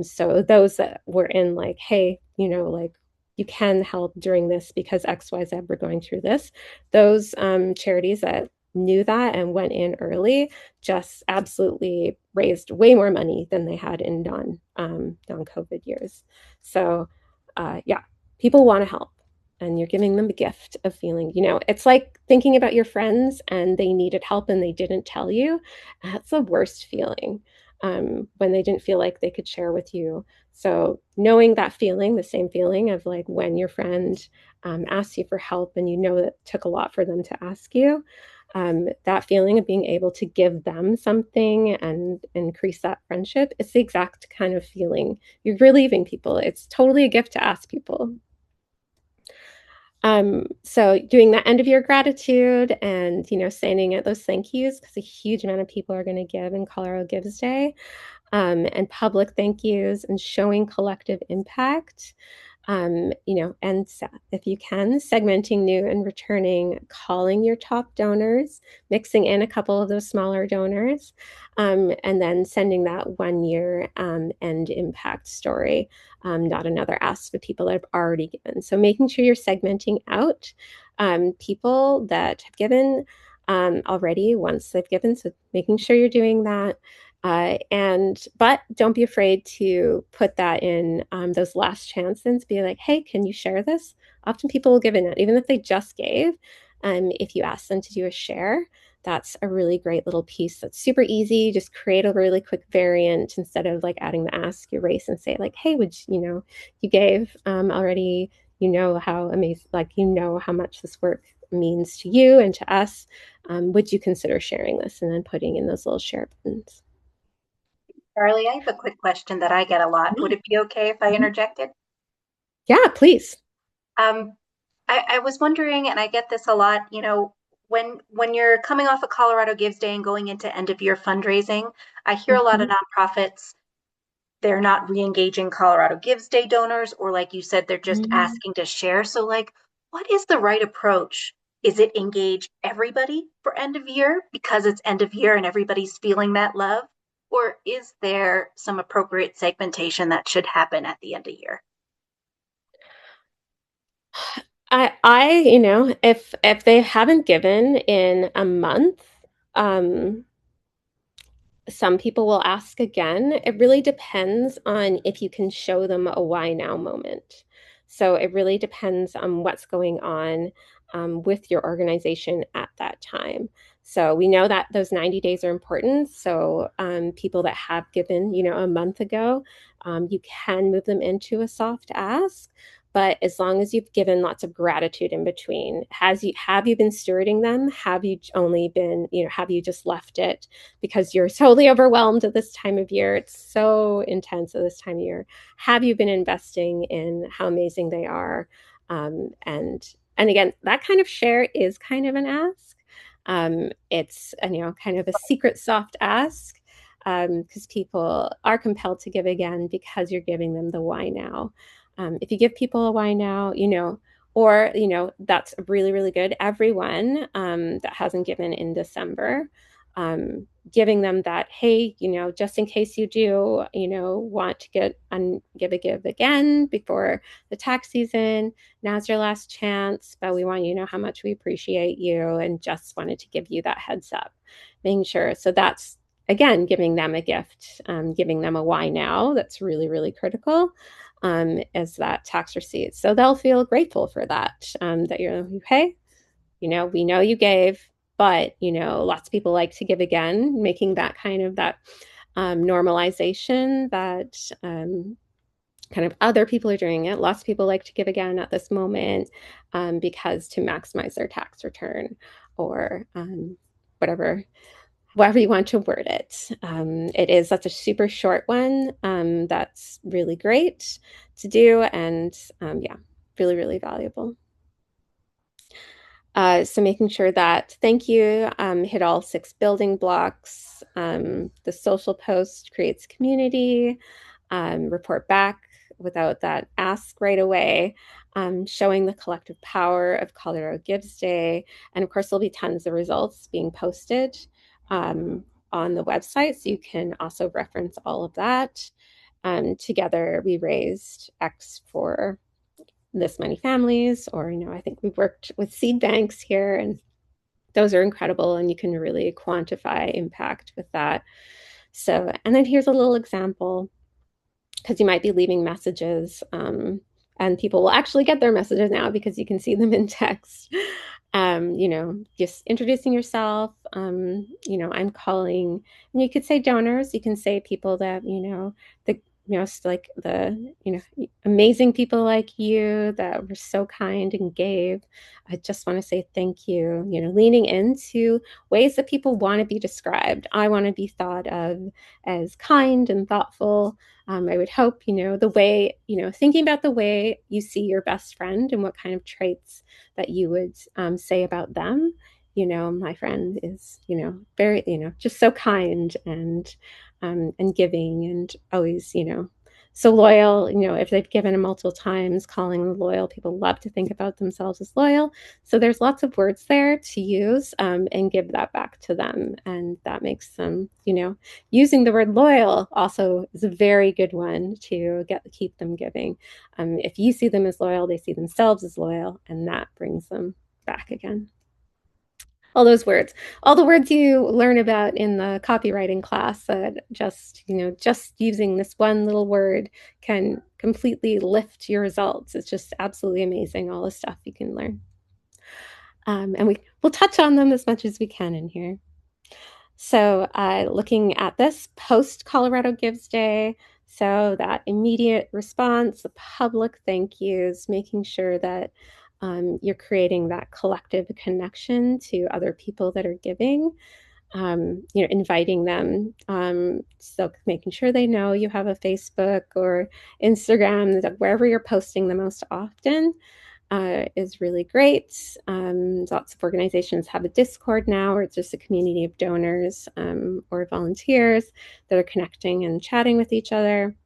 So those that were in like, hey, like you can help during this because XYZ, we're going through this. Those, charities that knew that and went in early just absolutely raised way more money than they had in non-COVID years. So yeah, people want to help, and you're giving them a gift of feeling, it's like thinking about your friends and they needed help and they didn't tell you. That's the worst feeling, when they didn't feel like they could share with you. So knowing that feeling, the same feeling of like when your friend, asks you for help and that it took a lot for them to ask you, that feeling of being able to give them something and increase that friendship, it's the exact kind of feeling you're relieving people. It's totally a gift to ask people. So doing that end of year gratitude and, sending out those thank yous, because a huge amount of people are going to give in Colorado Gives Day, and public thank yous and showing collective impact. And if you can, segmenting new and returning, calling your top donors, mixing in a couple of those smaller donors, and then sending that 1 year, end impact story, not another ask for people that have already given. So making sure you're segmenting out, people that have given, already once they've given. So making sure you're doing that. But don't be afraid to put that in, those last chances. Be like, hey, can you share this? Often people will give in it, even if they just gave. If you ask them to do a share, that's a really great little piece that's super easy. Just create a really quick variant instead of like adding the ask, erase, and say like, hey, you gave, already, how amazing, like, how much this work means to you and to us. Would you consider sharing this? And then putting in those little share buttons. Charlie, I have a quick question that I get a lot. Would it be okay if I Mhm. interjected? Yeah, please. Um, I was wondering, and I get this a lot, when you're coming off of Colorado Gives Day and going into end of year fundraising, I hear a lot of Mhm. nonprofits, they're not re-engaging Colorado Gives Day donors, or like you said, they're just Mm. asking to share. So like, what is the right approach? Is it engage everybody for end of year because it's end of year and everybody's feeling that love? Or is there some appropriate segmentation that should happen at the end of year? If they haven't given in a month, um, Some people will ask again. It really depends on if you can show them a why now moment. So it really depends on what's going on with your organization at that time. So we know that those 90 days are important. So people that have given, a month ago, you can move them into a soft ask. But as long as you've given lots of gratitude in between, have you been stewarding them? Have you only been, have you just left it because you're totally overwhelmed at this time of year? It's so intense at this time of year. Have you been investing in how amazing they are? And again, that kind of share is kind of an ask. It's kind of a secret soft ask, because people are compelled to give again because you're giving them the why now. If you give people a why now, or that's really, really good. Everyone that hasn't given in December, giving them that, hey, just in case you do, want to give again before the tax season, now's your last chance, but we want you to know how much we appreciate you and just wanted to give you that heads up, making sure. So that's, again, giving them a gift, giving them a why now. That's really, really critical. As that tax receipt. So they'll feel grateful for that, that you're, hey, we know you gave, but, lots of people like to give again, making that kind of that normalization that kind of other people are doing it. Lots of people like to give again at this moment because to maximize their tax return or whatever you want to word it. That's a super short one. That's really great to do. And yeah, really, really valuable. So making sure that thank you hit all 6 building blocks. The social post creates community, report back without that ask right away, showing the collective power of Colorado Gives Day. And of course, there'll be tons of results being posted on the website. So you can also reference all of that. Together, we raised X for this many families, or, I think we've worked with seed banks here, and those are incredible, and you can really quantify impact with that. So, and then here's a little example, because you might be leaving messages, and people will actually get their messages now because you can see them in text. Just introducing yourself. I'm calling, and you could say donors. You can say people that the like the amazing people like you that were so kind and gave. I just want to say thank you. Leaning into ways that people want to be described. I want to be thought of as kind and thoughtful. I would hope, the way, thinking about the way you see your best friend and what kind of traits that you would say about them. My friend is, very, just so kind and giving and always, so loyal. If they've given them multiple times, calling them loyal, people love to think about themselves as loyal. So there's lots of words there to use and give that back to them. And that makes them, using the word loyal also is a very good one to keep them giving. If you see them as loyal, they see themselves as loyal, and that brings them back again. All those words, all the words you learn about in the copywriting class, that just using this one little word can completely lift your results. It's just absolutely amazing, all the stuff you can learn. And we'll touch on them as much as we can in here. So looking at this post Colorado Gives Day, so that immediate response, the public thank yous, making sure that you're creating that collective connection to other people that are giving, inviting them. So making sure they know you have a Facebook or Instagram, wherever you're posting the most often. Is really great. Lots of organizations have a Discord now, where it's just a community of donors or volunteers that are connecting and chatting with each other.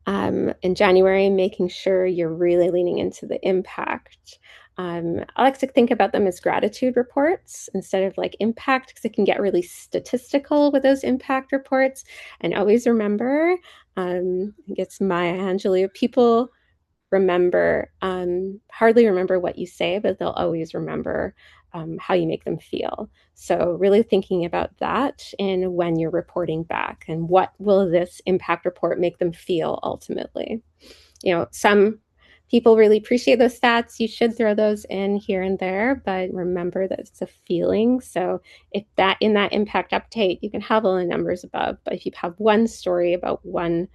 In January, making sure you're really leaning into the impact. I like to think about them as gratitude reports instead of like impact, because it can get really statistical with those impact reports. And always remember, I think it's Maya Angelou, people hardly remember what you say, but they'll always remember how you make them feel. So really thinking about that in when you're reporting back, and what will this impact report make them feel ultimately. Some people really appreciate those stats. You should throw those in here and there, but remember that it's a feeling. So if that in that impact update, you can have all the numbers above, but if you have one story about one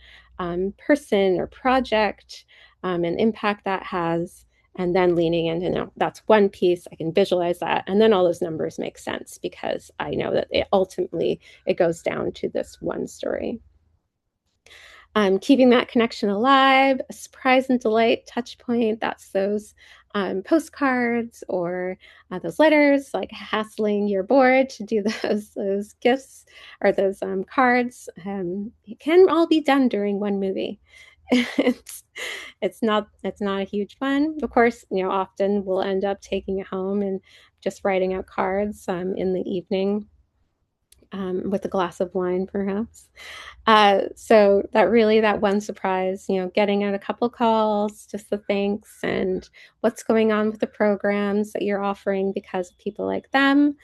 person or project and impact that has, and then leaning into, that's one piece, I can visualize that, and then all those numbers make sense because I know that ultimately it goes down to this one story. Keeping that connection alive, a surprise and delight touch point. That's those postcards or those letters, like hassling your board to do those gifts or those cards. It can all be done during one movie. It's not a huge one. Of course, often we'll end up taking it home and just writing out cards in the evening with a glass of wine, perhaps. So that one surprise, getting out a couple calls, just the thanks and what's going on with the programs that you're offering because of people like them.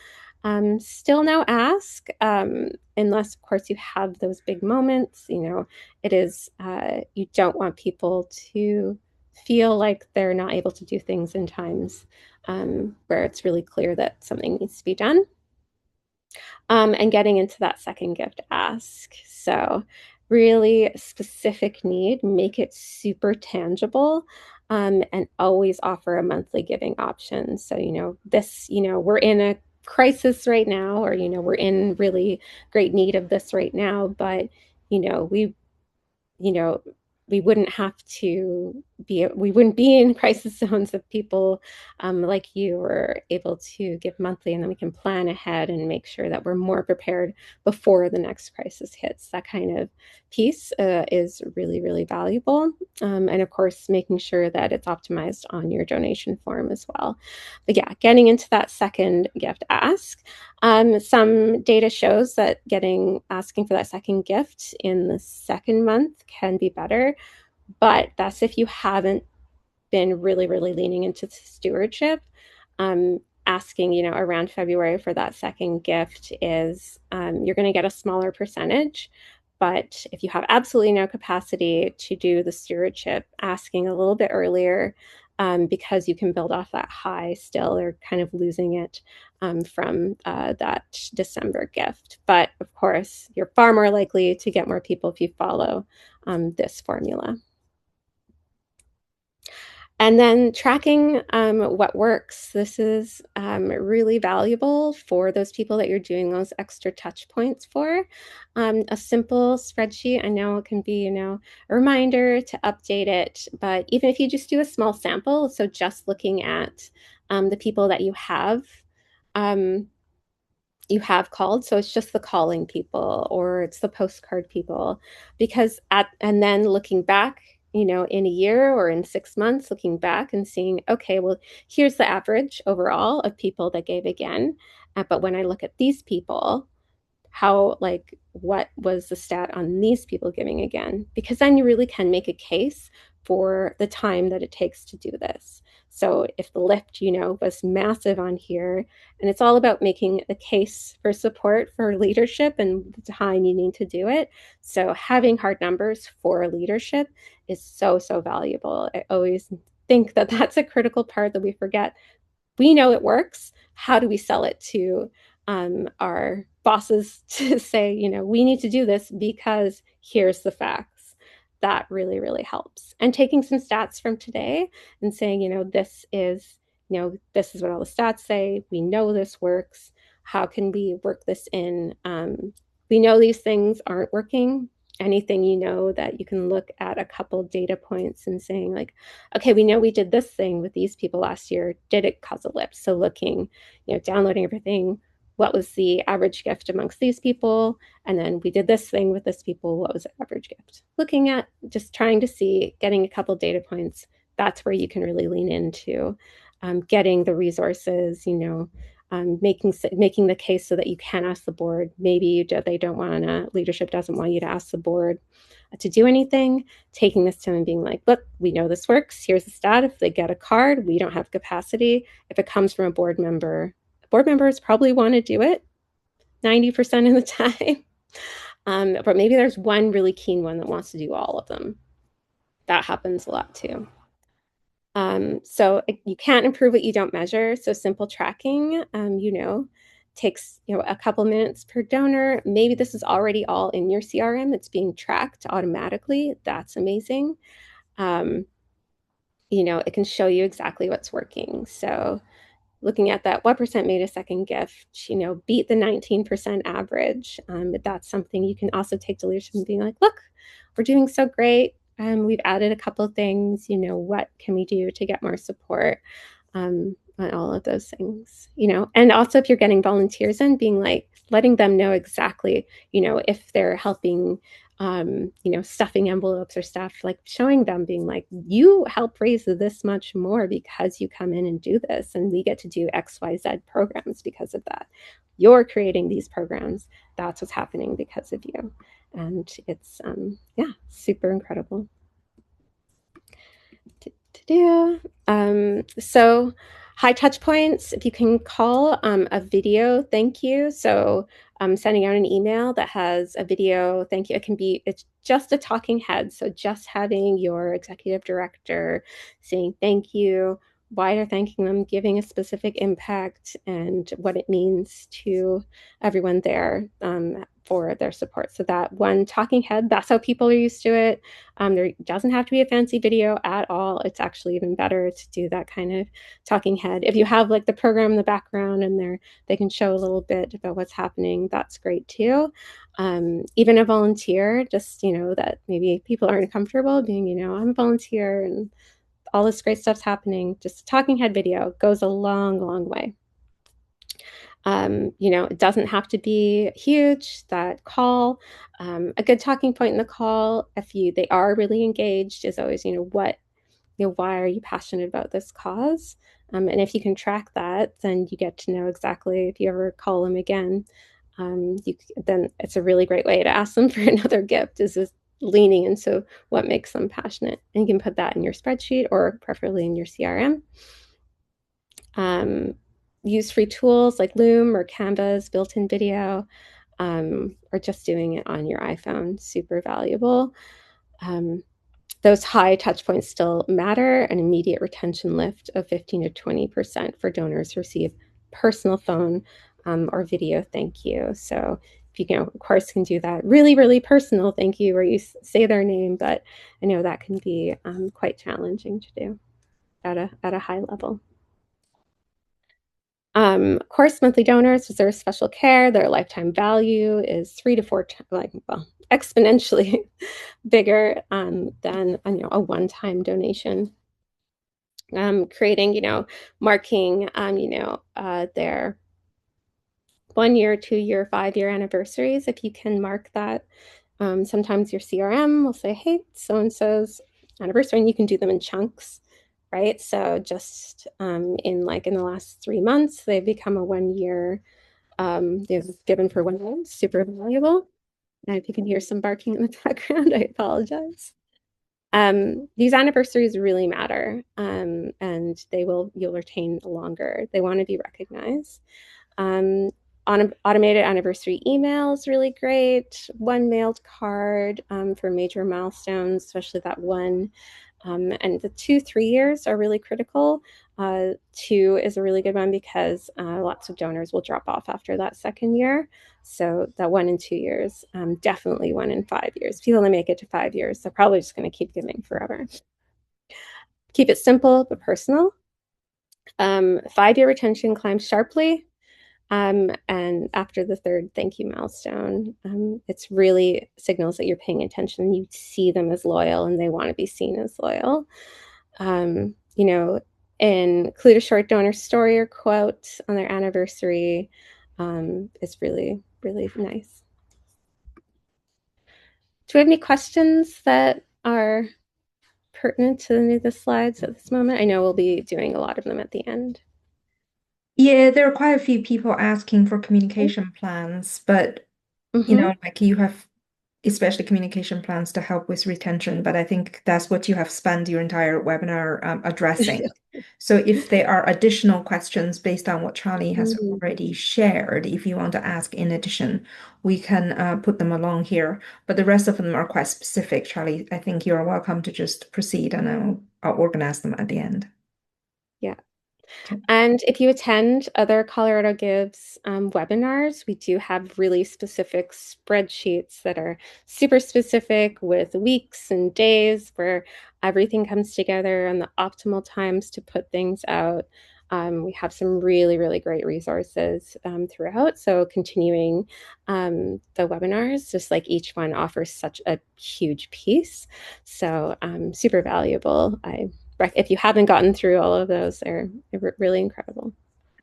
Still no ask, unless of course you have those big moments. It is, you don't want people to feel like they're not able to do things in times where it's really clear that something needs to be done. And getting into that second gift ask. So, really specific need, make it super tangible, and always offer a monthly giving option. So, we're in a crisis right now, or, we're in really great need of this right now, but, we you know, we wouldn't be in crisis zones if people like you were able to give monthly, and then we can plan ahead and make sure that we're more prepared before the next crisis hits. That kind of piece is really, really valuable. And of course, making sure that it's optimized on your donation form as well. But yeah, getting into that second gift ask. Some data shows that asking for that second gift in the second month can be better, but that's if you haven't been really, really leaning into stewardship. Asking, around February for that second gift is you're going to get a smaller percentage. But if you have absolutely no capacity to do the stewardship, asking a little bit earlier, because you can build off that high still, or kind of losing it from that December gift. But of course, you're far more likely to get more people if you follow this formula. And then tracking what works. This is really valuable for those people that you're doing those extra touch points for. A simple spreadsheet, I know it can be, a reminder to update it, but even if you just do a small sample, so just looking at the people that um, you have called, so it's just the calling people or it's the postcard people, and then looking back, in a year or in 6 months, looking back and seeing, okay, well, here's the average overall of people that gave again, but when I look at these people, what was the stat on these people giving again? Because then you really can make a case for the time that it takes to do this. So if the lift, was massive on here, and it's all about making a case for support for leadership and the time you need to do it. So having hard numbers for leadership is so, so valuable. I always think that that's a critical part that we forget. We know it works. How do we sell it to our bosses to say, we need to do this because here's the facts? That really, really helps. And taking some stats from today and saying, this is what all the stats say. We know this works. How can we work this in? We know these things aren't working. Anything that you can look at a couple data points and saying like, okay, we know we did this thing with these people last year. Did it cause a lift? So looking, downloading everything. What was the average gift amongst these people? And then we did this thing with this people. What was the average gift? Looking at just trying to see, getting a couple data points. That's where you can really lean into getting the resources, making the case so that you can ask the board. Maybe they don't want to, leadership doesn't want you to ask the board to do anything, taking this to them and being like, look, we know this works. Here's the stat. If they get a card, we don't have capacity. If it comes from a board member, board members probably want to do it 90% of the time. But maybe there's one really keen one that wants to do all of them. That happens a lot too. So you can't improve what you don't measure. So simple tracking, takes a couple minutes per donor. Maybe this is already all in your CRM. It's being tracked automatically. That's amazing. It can show you exactly what's working. So looking at that, what percent made a second gift, beat the 19% average. But that's something you can also take to leadership and being like, look, we're doing so great. We've added a couple of things, what can we do to get more support on all of those things, and also if you're getting volunteers in, being like, letting them know exactly, if they're helping, stuffing envelopes or stuff, like showing them, being like, you help raise this much more because you come in and do this, and we get to do XYZ programs because of that. You're creating these programs. That's what's happening because of you. And it's, super incredible to do. So high touch points, if you can call a video thank you. So sending out an email that has a video thank you. It's just a talking head. So just having your executive director saying thank you, why they're thanking them, giving a specific impact and what it means to everyone there for their support. So that one talking head, that's how people are used to it. There doesn't have to be a fancy video at all. It's actually even better to do that kind of talking head. If you have like the program in the background and they can show a little bit about what's happening, that's great too. Even a volunteer, just, that maybe people aren't comfortable being, I'm a volunteer and all this great stuff's happening. Just a talking head video goes a long, long way. It doesn't have to be huge. That call, a good talking point in the call, if they are really engaged, is always, why are you passionate about this cause? And if you can track that, then you get to know exactly, if you ever call them again, then it's a really great way to ask them for another gift, is just leaning into what makes them passionate. And you can put that in your spreadsheet or preferably in your CRM. Use free tools like Loom or Canva's built-in video, or just doing it on your iPhone, super valuable. Those high touch points still matter. An immediate retention lift of 15 to 20% for donors who receive personal phone or video thank you. So if you of course, can do that really, really personal thank you where you say their name, but I know that can be quite challenging to do at a high level. Of course, monthly donors deserve special care. Their lifetime value is 3 to 4 exponentially bigger than a one-time donation. Creating, marking, their 1 year, 2 year, 5 year anniversaries. If you can mark that, sometimes your CRM will say, hey, so-and-so's anniversary, and you can do them in chunks. Right. So just in the last 3 months, they've become a 1 year, they've given for 1 year, super valuable. And if you can hear some barking in the background, I apologize. These anniversaries really matter, and you'll retain longer. They want to be recognized. Automated anniversary email is really great. One mailed card for major milestones, especially that one. And the 2, 3 years are really critical. 2 is a really good one because lots of donors will drop off after that second year. So that 1 and 2 years, definitely 1 and 5 years. If you only make it to 5 years, they're probably just going to keep giving forever. Keep it simple but personal. 5-year retention climbs sharply. And after the 3rd thank you milestone, it's really signals that you're paying attention. You see them as loyal and they want to be seen as loyal. Include a short donor story or quote on their anniversary is really, really nice. Do we have any questions that are pertinent to any of the slides at this moment? I know we'll be doing a lot of them at the end. Yeah, there are quite a few people asking for communication plans, but Mm-hmm. like you have especially communication plans to help with retention, but I think that's what you have spent your entire webinar addressing. So if there are additional questions based on what Charlie has Mhm. already shared, if you want to ask in addition, we can put them along here. But the rest of them are quite specific. Charlie, I think you're welcome to just proceed and I'll organize them at the end. Yeah. Okay. And if you attend other Colorado Gives webinars, we do have really specific spreadsheets that are super specific with weeks and days where everything comes together and the optimal times to put things out. We have some really, really great resources throughout. So continuing the webinars, just like each one offers such a huge piece. So super valuable. If you haven't gotten through all of those, they're really incredible.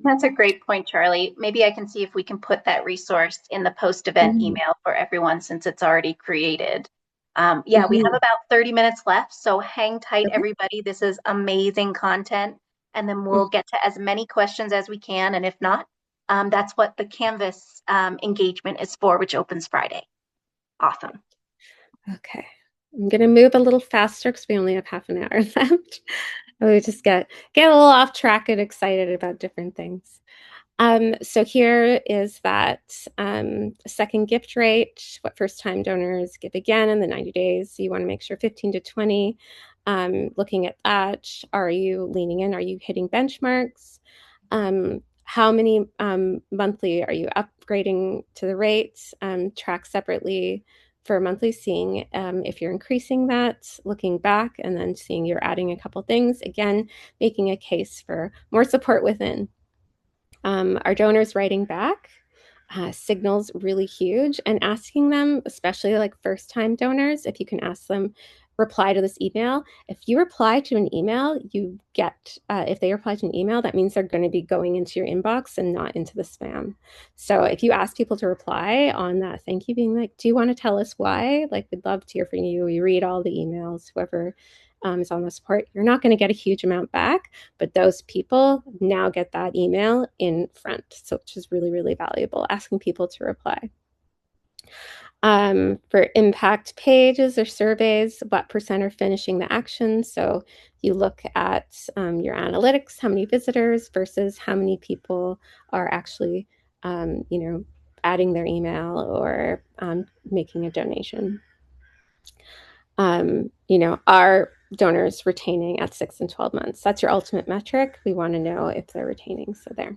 That's a great point, Charlie. Maybe I can see if we can put that resource in the post-event Mhm. email for everyone since it's already created. Yeah, we have Mhm. about 30 minutes left, so hang tight, Okay. everybody. This is amazing content, and then Mhm. we'll get to as many questions as we can. And if not, that's what the Canvas engagement is for, which opens Friday. Awesome. Okay. I'm gonna move a little faster because we only have half an hour left. We just get a little off track and excited about different things. So here is that second gift rate, what first time donors give again in the 90 days. So you want to make sure 15 to 20. Looking at that, are you leaning in? Are you hitting benchmarks? How many monthly are you upgrading to the rate? Track separately for monthly, seeing if you're increasing that, looking back, and then seeing you're adding a couple things. Again, making a case for more support within. Our donors writing back signals really huge, and asking them, especially like first time donors, if you can ask them, reply to this email. If you reply to an email, you get, if they reply to an email, that means they're going to be going into your inbox and not into the spam. So if you ask people to reply on that thank you, being like, do you want to tell us why? Like, we'd love to hear from you. We read all the emails, whoever is on the support. You're not going to get a huge amount back, but those people now get that email in front, so which is really, really valuable, asking people to reply. For impact pages or surveys, what percent are finishing the action? So you look at your analytics, how many visitors versus how many people are actually, adding their email or making a donation. Are donors retaining at 6 and 12 months? That's your ultimate metric. We want to know if they're retaining. So there,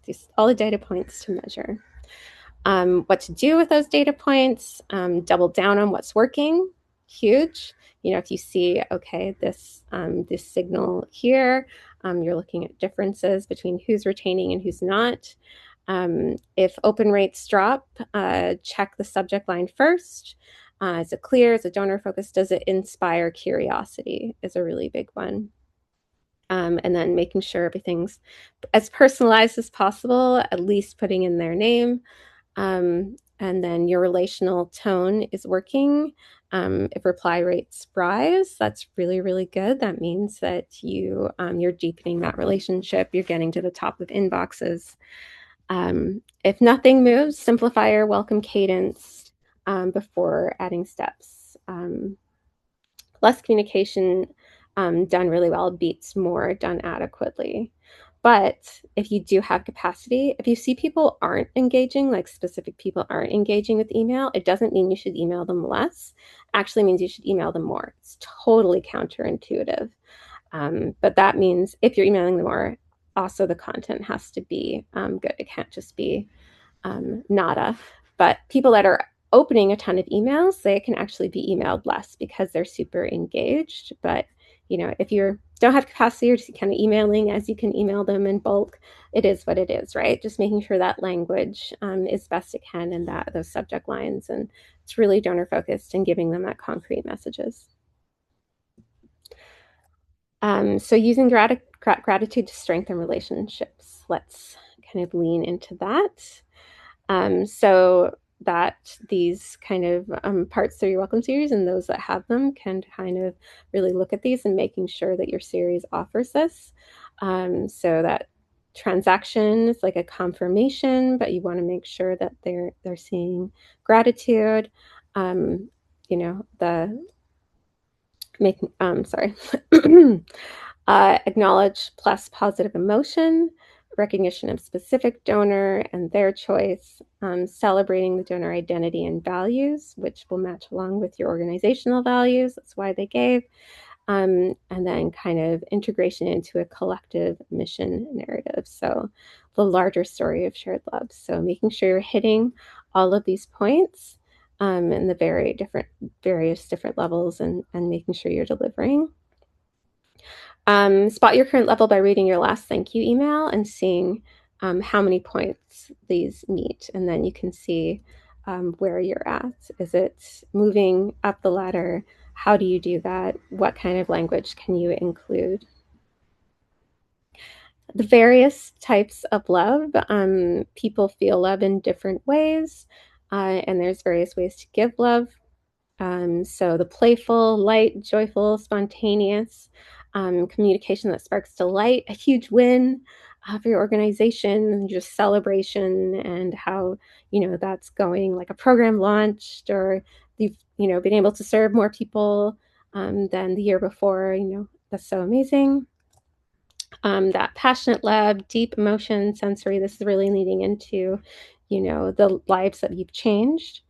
these all the data points to measure. What to do with those data points? Double down on what's working. Huge. If you see, okay, this signal here, you're looking at differences between who's retaining and who's not. If open rates drop, check the subject line first. Is it clear? Is it donor focused? Does it inspire curiosity? Is a really big one. And then making sure everything's as personalized as possible, at least putting in their name. And then your relational tone is working. If reply rates rise, that's really, really good. That means that you're deepening that relationship. You're getting to the top of inboxes. If nothing moves, simplify your welcome cadence before adding steps. Less communication done really well beats more done adequately. But if you do have capacity, if you see people aren't engaging, like specific people aren't engaging with email, it doesn't mean you should email them less. Actually means you should email them more. It's totally counterintuitive. But that means if you're emailing them more, also the content has to be good. It can't just be nada. But people that are opening a ton of emails, they can actually be emailed less because they're super engaged. But if you don't have capacity or just kind of emailing as you can email them in bulk, it is what it is, right? Just making sure that language is best it can and that those subject lines, and it's really donor focused and giving them that concrete messages. So using gratitude to strengthen relationships. Let's kind of lean into that. So that these kind of parts through your welcome series and those that have them can kind of really look at these and making sure that your series offers this. So that Transaction is like a confirmation, but you want to make sure that they're seeing gratitude. The making sorry acknowledge plus positive emotion, recognition of specific donor and their choice, celebrating the donor identity and values, which will match along with your organizational values. That's why they gave. And then kind of integration into a collective mission narrative. So the larger story of shared love. So making sure you're hitting all of these points in the various different levels and making sure you're delivering. Spot your current level by reading your last thank you email and seeing how many points these meet. And then you can see where you're at. Is it moving up the ladder? How do you do that? What kind of language can you include? The various types of love. People feel love in different ways, and there's various ways to give love. So the playful, light, joyful, spontaneous communication that sparks delight, a huge win for your organization, just celebration and how, that's going, like a program launched or you've, been able to serve more people than the year before, that's so amazing. That passionate love, deep emotion, sensory, this is really leading into, the lives that you've changed.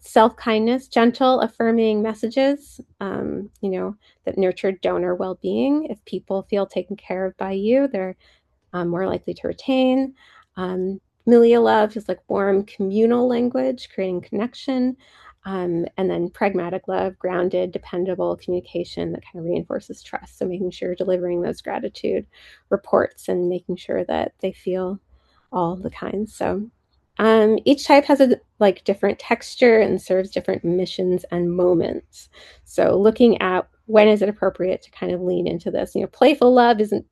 Self-kindness, gentle, affirming messages, that nurture donor well-being. If people feel taken care of by you, they're more likely to retain. Familia love is like warm communal language, creating connection. And then pragmatic love, grounded, dependable communication that kind of reinforces trust. So making sure you're delivering those gratitude reports and making sure that they feel all the kinds. So each type has a different texture and serves different missions and moments. So looking at when is it appropriate to kind of lean into this. Playful love isn't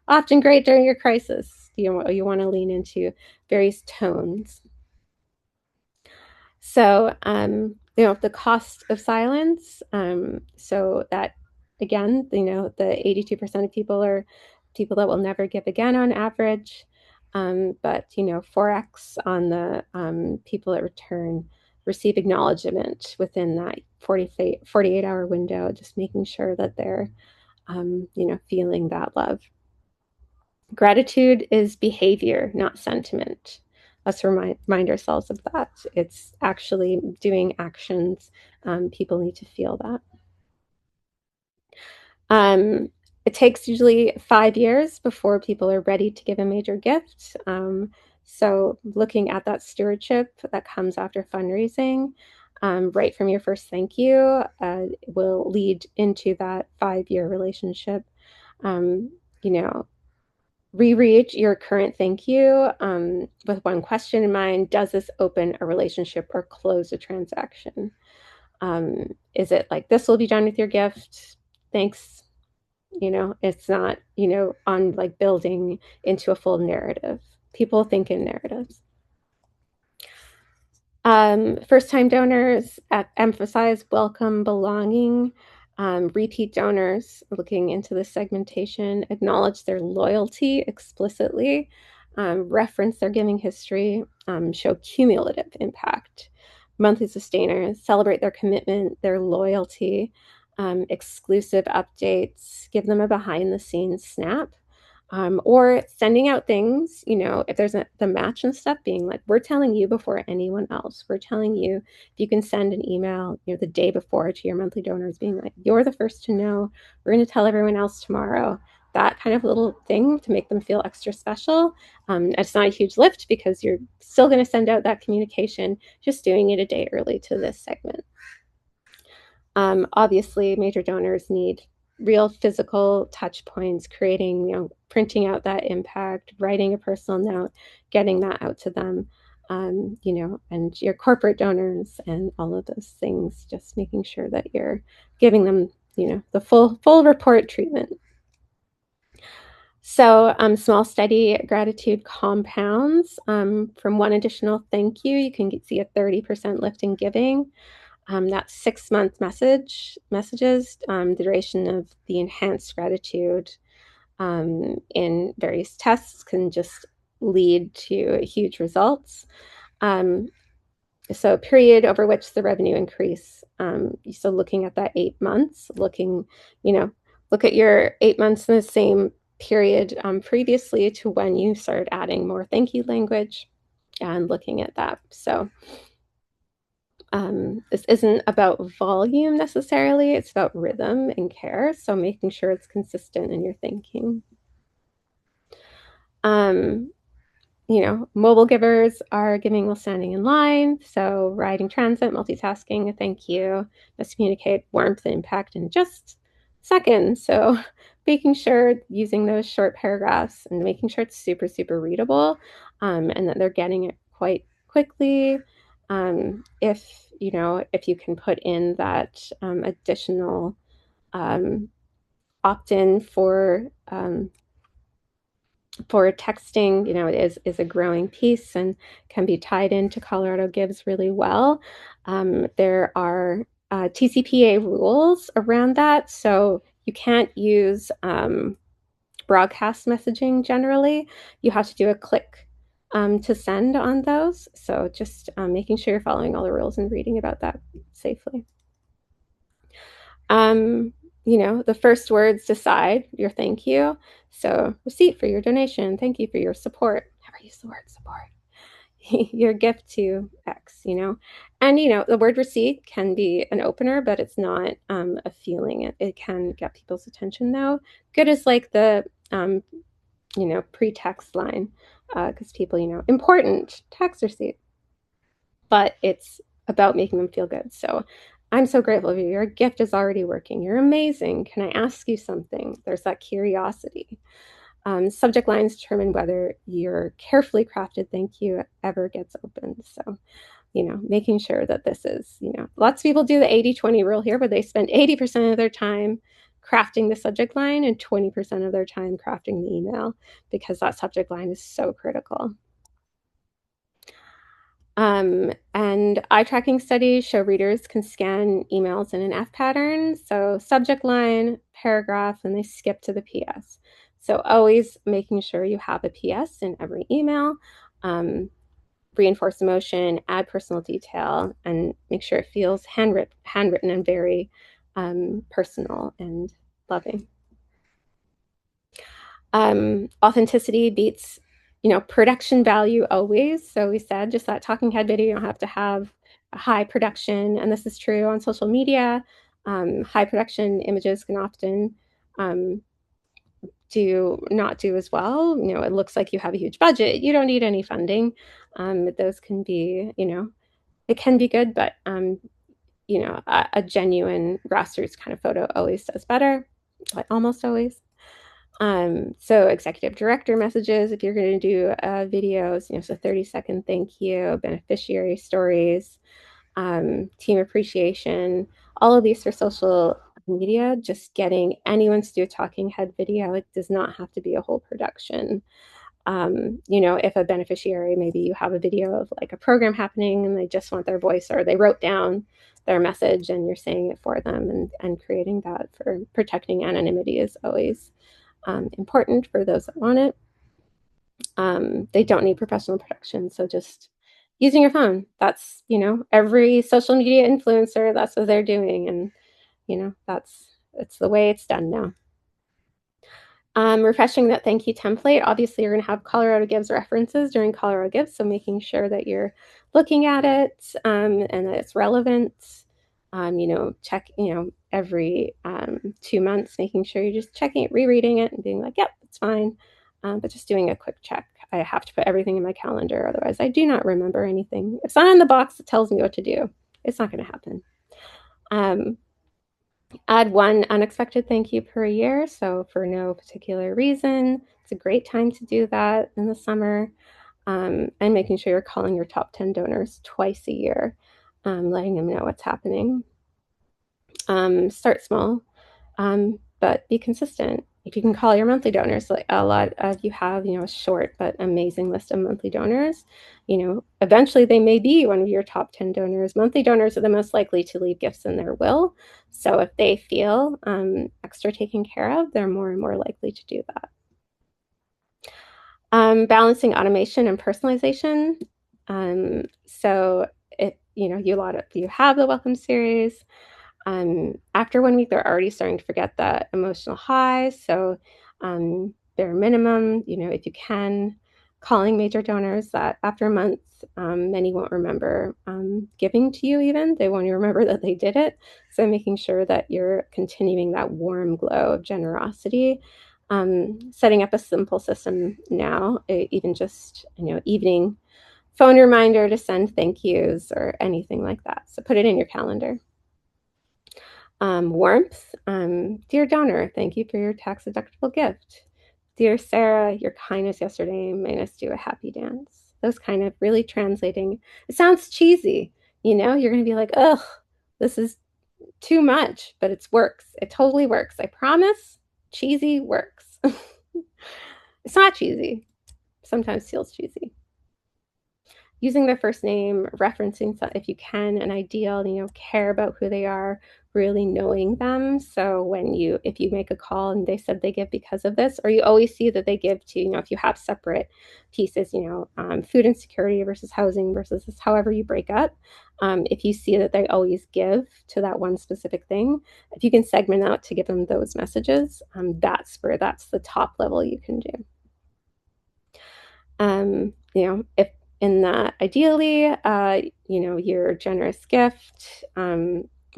often great during your crisis. You want to lean into various tones. So, the cost of silence. So that, again, the 82% of people are people that will never give again on average. But, 4x on the people that receive acknowledgement within that 48-hour window, just making sure that they're, feeling that love. Gratitude is behavior, not sentiment. Let's remind ourselves of that. It's actually doing actions. People need to feel that. It takes usually 5 years before people are ready to give a major gift. So looking at that stewardship that comes after fundraising, right from your first thank you, will lead into that 5-year relationship. Reread your current thank you with one question in mind. Does this open a relationship or close a transaction? Is it like, this will be done with your gift? Thanks. It's not, on building into a full narrative. People think in narratives. First-time donors emphasize welcome, belonging. Repeat donors, looking into the segmentation, acknowledge their loyalty explicitly, reference their giving history, show cumulative impact. Monthly sustainers, celebrate their commitment, their loyalty, exclusive updates, give them a behind-the-scenes snap. Or sending out things, if there's the match and stuff, being like, we're telling you before anyone else. We're telling you, if you can send an email, the day before to your monthly donors, being like, you're the first to know. We're going to tell everyone else tomorrow. That kind of little thing to make them feel extra special. It's not a huge lift because you're still going to send out that communication, just doing it a day early to this segment. Obviously, major donors need real physical touch points, creating, printing out that impact, writing a personal note, getting that out to them, and your corporate donors and all of those things, just making sure that you're giving them, the full report treatment. So small, steady gratitude compounds. From one additional thank you, you can see a 30% lift in giving. That's 6-month messages, the duration of the enhanced gratitude, in various tests can just lead to huge results. So period over which the revenue increase. So looking at that 8 months, look at your 8 months in the same period previously to when you started adding more thank you language and looking at that. So this isn't about volume necessarily, it's about rhythm and care. So making sure it's consistent in your thinking. Mobile givers are giving while standing in line. So riding transit, multitasking, a thank you, must communicate warmth and impact in just seconds. So making sure using those short paragraphs and making sure it's super, super readable, and that they're getting it quite quickly. If you can put in that additional opt-in for texting, is a growing piece and can be tied into Colorado Gives really well. There are TCPA rules around that, so you can't use broadcast messaging generally. You have to do a click to send on those. So just making sure you're following all the rules and reading about that safely. The first words decide your thank you. So receipt for your donation, thank you for your support. Never use the word support. Your gift to X, and the word receipt can be an opener, but it's not a feeling. It can get people's attention though. Good is like the pre-text line, because people, important tax receipt, but it's about making them feel good. So I'm so grateful for you. Your gift is already working. You're amazing. Can I ask you something? There's that curiosity. Subject lines determine whether your carefully crafted thank you ever gets opened. So, making sure that this is, lots of people do the 80-20 rule here, where they spend 80% of their time crafting the subject line and 20% of their time crafting the email, because that subject line is so critical. And eye tracking studies show readers can scan emails in an F pattern. So subject line, paragraph, and they skip to the PS. So always making sure you have a PS in every email. Reinforce emotion, add personal detail, and make sure it feels handwritten and very personal and loving. Authenticity beats production value always. So we said just that talking head video, you don't have to have a high production, and this is true on social media. High production images can often not do as well. It looks like you have a huge budget, you don't need any funding. Those can be, it can be good, but a genuine grassroots kind of photo always does better, like almost always. So executive director messages, if you're going to do videos, so 30-second thank you, beneficiary stories, team appreciation, all of these for social media, just getting anyone to do a talking head video. It does not have to be a whole production. If a beneficiary, maybe you have a video of like a program happening and they just want their voice, or they wrote down their message and you're saying it for them, and creating that for protecting anonymity is always important for those that want it. They don't need professional production, so just using your phone. That's, every social media influencer, that's what they're doing, and it's the way it's done now. Refreshing that thank you template. Obviously, you're going to have Colorado Gives references during Colorado Gives, so making sure that you're looking at it and that it's relevant. Check, every 2 months, making sure you're just checking it, rereading it, and being like, yep, it's fine. But just doing a quick check. I have to put everything in my calendar, otherwise I do not remember anything. If it's not in the box that tells me what to do, it's not going to happen. Add one unexpected thank you per year. So for no particular reason, it's a great time to do that in the summer. And making sure you're calling your top 10 donors twice a year, letting them know what's happening. Start small, but be consistent. if you can call your monthly donors, like a lot of you have, a short but amazing list of monthly donors, eventually they may be one of your top 10 donors. Monthly donors are the most likely to leave gifts in their will. So if they feel extra taken care of, they're more and more likely to do that. Balancing automation and personalization. So if you have the welcome series, after 1 week, they're already starting to forget that emotional high. So bare minimum, if you can, calling major donors that after a month, many won't remember giving to you even. They won't even remember that they did it. So making sure that you're continuing that warm glow of generosity. Setting up a simple system now, even just, evening phone reminder to send thank yous or anything like that. So put it in your calendar. Warmth. Dear donor, thank you for your tax deductible gift. Dear Sarah, your kindness yesterday made us do a happy dance. Those kind of really translating. It sounds cheesy, you're going to be like, ugh, this is too much, but it works. It totally works. I promise. Cheesy works. It's not cheesy. Sometimes feels cheesy. Using their first name, referencing if you can, an ideal, care about who they are, really knowing them. So if you make a call and they said they give because of this, or you always see that they give to, if you have separate pieces, food insecurity versus housing versus however you break up. If you see that they always give to that one specific thing, if you can segment out to give them those messages, that's the top level you can do. If in that ideally, your generous gift,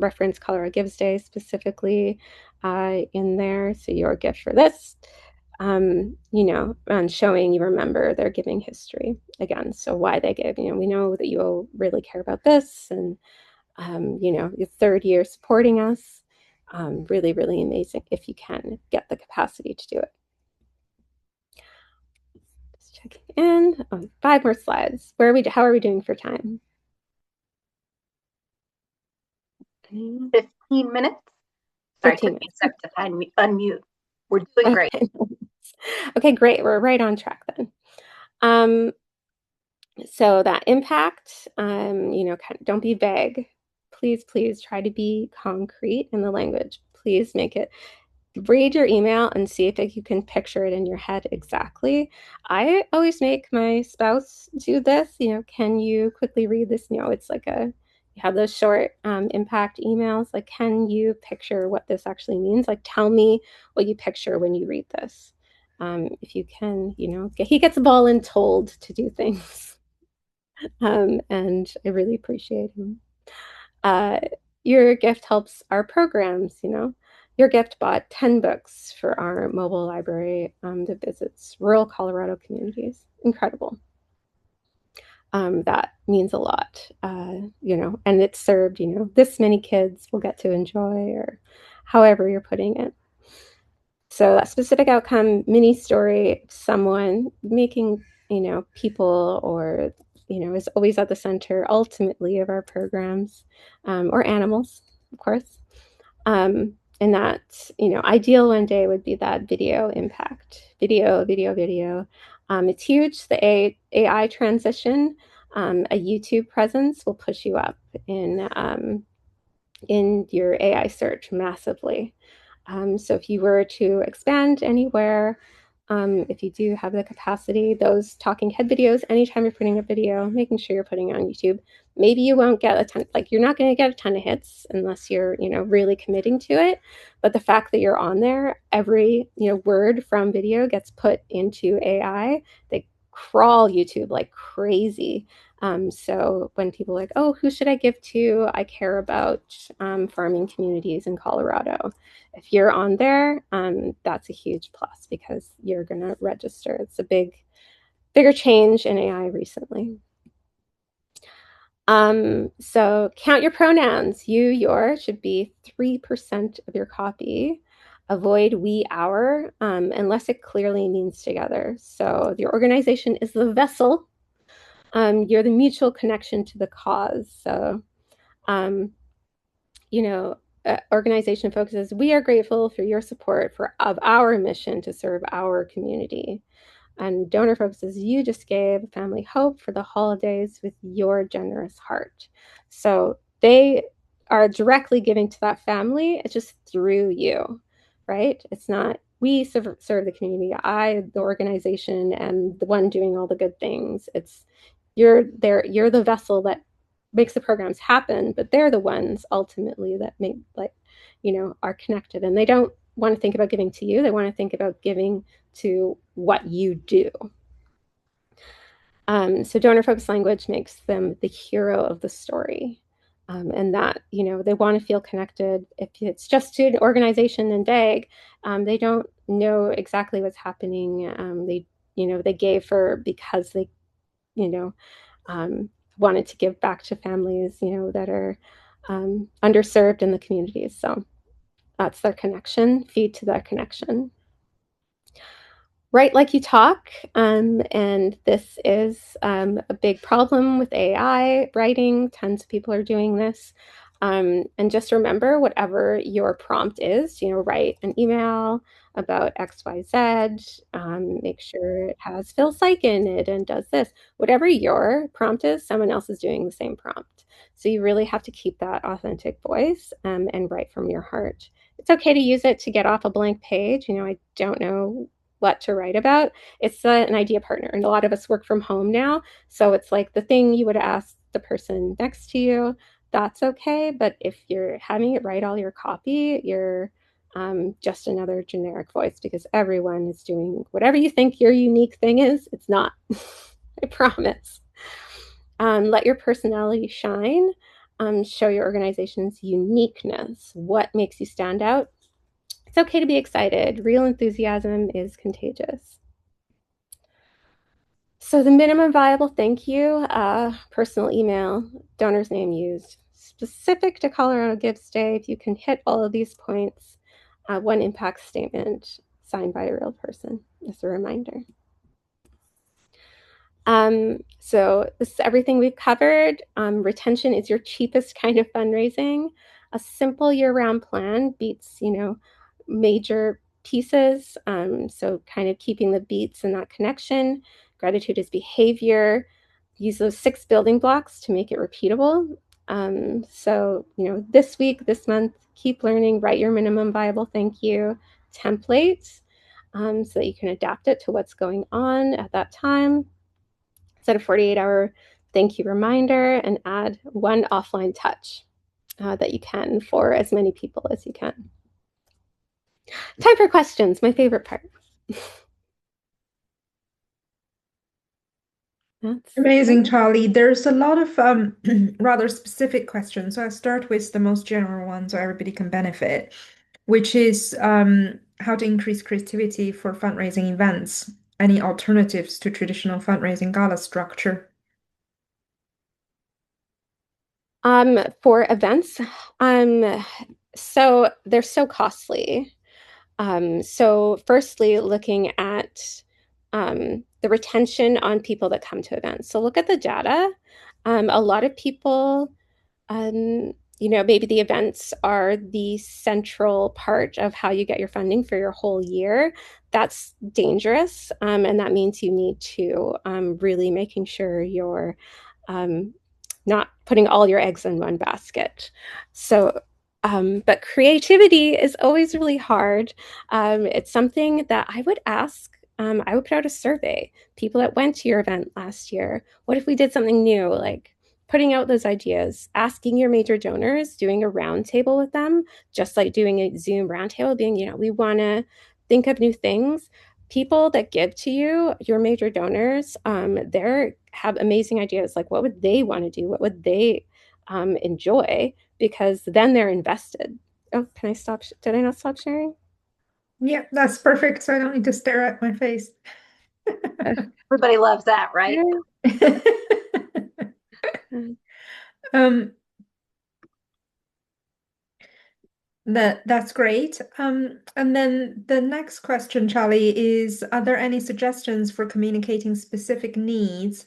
reference Colorado Gives Day specifically in there. So your gift for this, and showing you remember their giving history again. So why they give, we know that you really care about this and, your third year supporting us. Really, really amazing if you can get the capacity to do it. Checking in. Oh, 5 more slides. How are we doing for time? 15 minutes. Sorry, 15 took me a sec to unmute. We're doing great. Okay, great. We're right on track then. So that impact, don't be vague. Please try to be concrete in the language. Please read your email and see if you can picture it in your head exactly. I always make my spouse do this. Can you quickly read this? It's like you have those short impact emails. Like, can you picture what this actually means? Like, tell me what you picture when you read this. If you can, he gets told to do things. And I really appreciate him. Your gift helps our programs, Your gift bought 10 books for our mobile library that visits rural Colorado communities. Incredible. That means a lot, and it's served, this many kids will get to enjoy, or however you're putting it. So that specific outcome, mini story, someone making, people or, is always at the center ultimately of our programs, or animals, of course. And that, ideal one day would be that video impact, video. It's huge. The AI transition, a YouTube presence will push you up in your AI search massively. So if you were to expand anywhere, if you do have the capacity, those talking head videos, anytime you're putting a video, making sure you're putting it on YouTube, maybe you won't get a ton, you're not going to get a ton of hits unless you're, really committing to it. But the fact that you're on there, every, word from video gets put into AI. They crawl YouTube like crazy. So when people are like, oh, who should I give to? I care about farming communities in Colorado. If you're on there, that's a huge plus because you're going to register. It's a bigger change in AI recently. So count your pronouns. Your should be 3% of your copy. Avoid we, our, unless it clearly means together. So your organization is the vessel. You're the mutual connection to the cause. So, organization focuses, we are grateful for your support of our mission to serve our community. And donor focuses, you just gave family hope for the holidays with your generous heart. So they are directly giving to that family. It's just through you, right? It's not we serve the community. I, the organization, am the one doing all the good things. It's you're there. You're the vessel that makes the programs happen, but they're the ones ultimately that make are connected, and they don't want to think about giving to you. They want to think about giving to what you do. So donor focused language makes them the hero of the story. And that, they want to feel connected. If it's just to an organization and DAG, they don't know exactly what's happening. They gave because they, wanted to give back to families, that are underserved in the communities. So that's their connection, feed to that connection. Write like you talk. And this is a big problem with AI writing. Tons of people are doing this. And just remember, whatever your prompt is, write an email about XYZ. Make sure it has Phil Psych in it and does this. Whatever your prompt is, someone else is doing the same prompt. So you really have to keep that authentic voice and write from your heart. It's okay to use it to get off a blank page. I don't know what to write about. It's an idea partner. And a lot of us work from home now. So it's like the thing you would ask the person next to you, that's okay. But if you're having it write all your copy, you're just another generic voice, because everyone is doing whatever you think your unique thing is. It's not, I promise. Let your personality shine. Show your organization's uniqueness. What makes you stand out? It's okay to be excited. Real enthusiasm is contagious. So the minimum viable thank you, personal email, donor's name used, specific to Colorado Gives Day. If you can hit all of these points, one impact statement signed by a real person, as a reminder. So this is everything we've covered. Retention is your cheapest kind of fundraising. A simple year-round plan beats, major pieces. So kind of keeping the beats and that connection. Gratitude is behavior. Use those 6 building blocks to make it repeatable. So, this week, this month, keep learning, write your minimum viable thank you templates so that you can adapt it to what's going on at that time. Set a 48-hour thank you reminder and add one offline touch that you can for as many people as you can. Time for questions, my favorite part. Amazing, Charlie. There's a lot of rather specific questions. So I'll start with the most general one so everybody can benefit, which is how to increase creativity for fundraising events. Any alternatives to traditional fundraising gala structure? For events, so they're so costly. So firstly, looking at the retention on people that come to events. So look at the data. A lot of people, maybe the events are the central part of how you get your funding for your whole year. That's dangerous. And that means you need to really making sure you're not putting all your eggs in one basket. So but creativity is always really hard. It's something that I would ask. I would put out a survey. People that went to your event last year, what if we did something new? Like putting out those ideas, asking your major donors, doing a roundtable with them, just like doing a Zoom roundtable, being, we want to think of new things. People that give to you, your major donors, they have amazing ideas. Like what would they want to do? What would they enjoy? Because then they're invested. Oh, can I stop? Did I not stop sharing? Yeah, that's perfect. So I don't need to stare at my face. Everybody loves that, right? um, that's great. And then the next question, Charlie, is are there any suggestions for communicating specific needs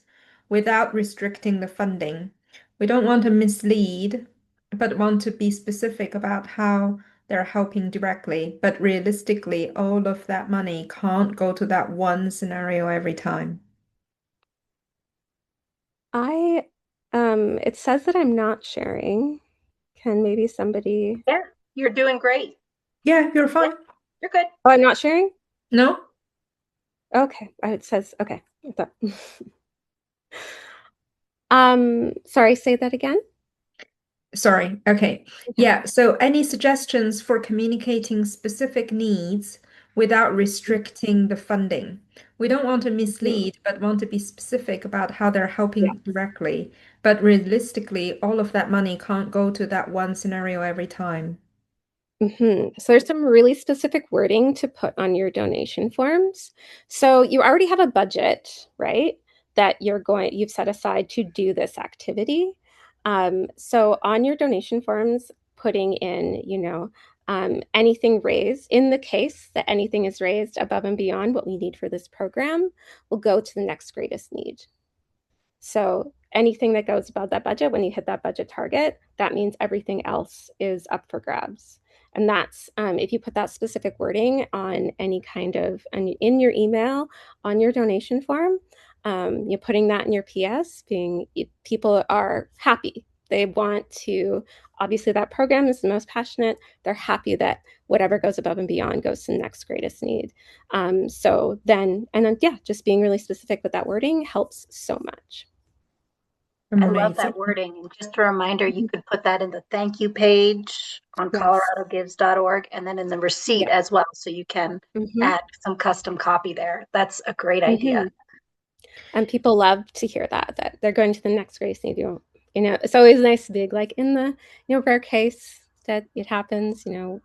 without restricting the funding? We don't want to mislead, but want to be specific about how they're helping directly. But realistically, all of that money can't go to that one scenario every time. I it says that I'm not sharing. Can maybe somebody Yeah, you're doing great. Yeah, you're Yeah, fine. you're good. Oh, I'm not sharing? No? Okay. It says okay. I thought- sorry, say that again. Sorry. Okay. Okay. Yeah. So any suggestions for communicating specific needs without restricting the funding? We don't want to Mhm. mislead, but want to be specific about how they're Yeah. helping directly. But realistically, all of that money can't go to that one scenario every time. So there's some really specific wording to put on your donation forms. So you already have a budget, right? That you've set aside to do this activity. So on your donation forms, putting in, anything raised, in the case that anything is raised above and beyond what we need for this program, will go to the next greatest need. So anything that goes above that budget, when you hit that budget target, that means everything else is up for grabs. And that's if you put that specific wording on any kind of, and in your email, on your donation form, you're putting that in your PS, people are happy. They want to, obviously, that program is the most passionate. They're happy that whatever goes above and beyond goes to the next greatest need. Yeah, just being really specific with that wording helps so much. I love Amazing. that wording. And just a reminder, you could put that in the thank you page on Yes. coloradogives.org and then in the receipt Yeah. as well. So you can hmm add some custom copy there. That's a great idea. hmm And people love to hear that they're going to the next race. And it's always nice to be like in the, rare case that it happens, we're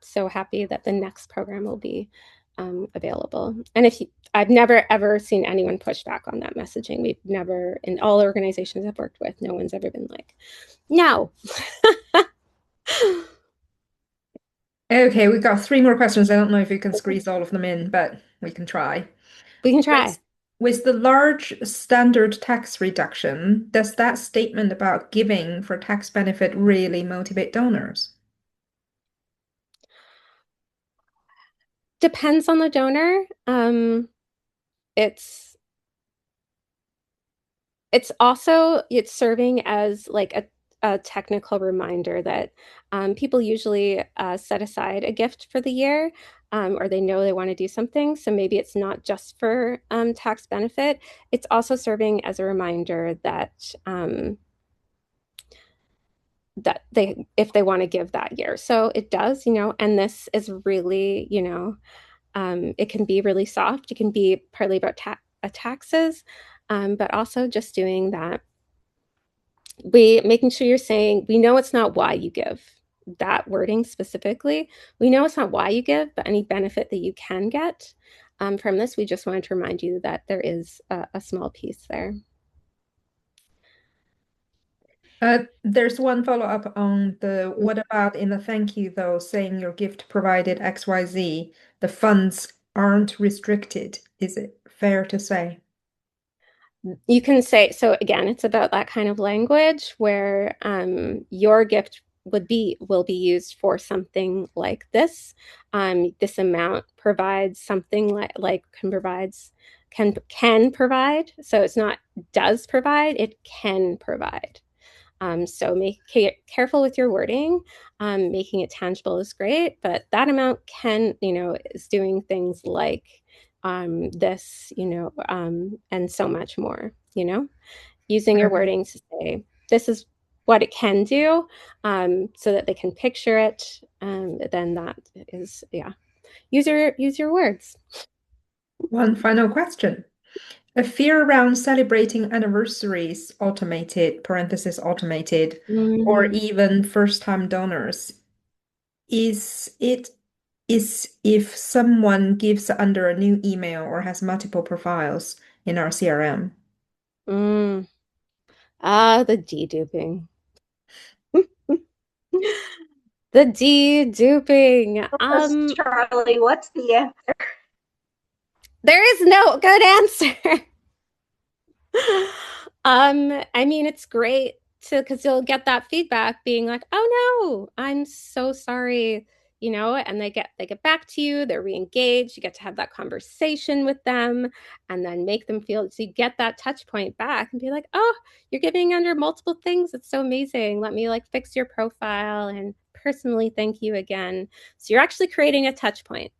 so happy that the next program will be available. And I've never ever seen anyone push back on that messaging. We've never, in all organizations I've worked with, no one's ever been like, no. Okay, we've got three more questions. I don't know if you can squeeze all of them in, but we can try. We can With, try. with the large standard tax reduction, does that statement about giving for tax benefit really motivate donors? Depends on the donor. It's it's serving as like a technical reminder that people usually set aside a gift for the year, or they know they want to do something. So maybe it's not just for tax benefit. It's also serving as a reminder that they if they want to give that year. So it does, and this is really, it can be really soft. It can be partly about taxes, but also just doing that. Making sure you're saying, we know it's not why you give, that wording specifically. We know it's not why you give, but any benefit that you can get from this, we just wanted to remind you that there is a small piece there. There's one follow-up on the what about in the thank you though, saying your gift provided XYZ, the funds aren't restricted. Is it fair to say? You can say, so again, it's about that kind of language where your gift will be used for something like this. This amount provides something like can provide. So it's not does provide, it can provide. So make careful with your wording. Making it tangible is great, but that amount is doing things like this, and so much more, using your Okay. wording to say, this is what it can do, so that they can picture it. Then that is, yeah, use your words. One final question. A fear around celebrating anniversaries, automated, parenthesis automated, or Mm, even first-time donors. Is it is if someone gives under a new email or has multiple profiles in our CRM? mm. The deduping. The deduping. Yes, Charlie, what's the answer? There is no good answer. I mean, it's great. because you'll get that feedback being like, oh no, I'm so sorry, and they get back to you, they're re-engaged, you get to have that conversation with them and then make them feel, so you get that touch point back and be like, oh, you're giving under multiple things. It's so amazing. Let me like fix your profile and personally thank you again. So you're actually creating a touch point.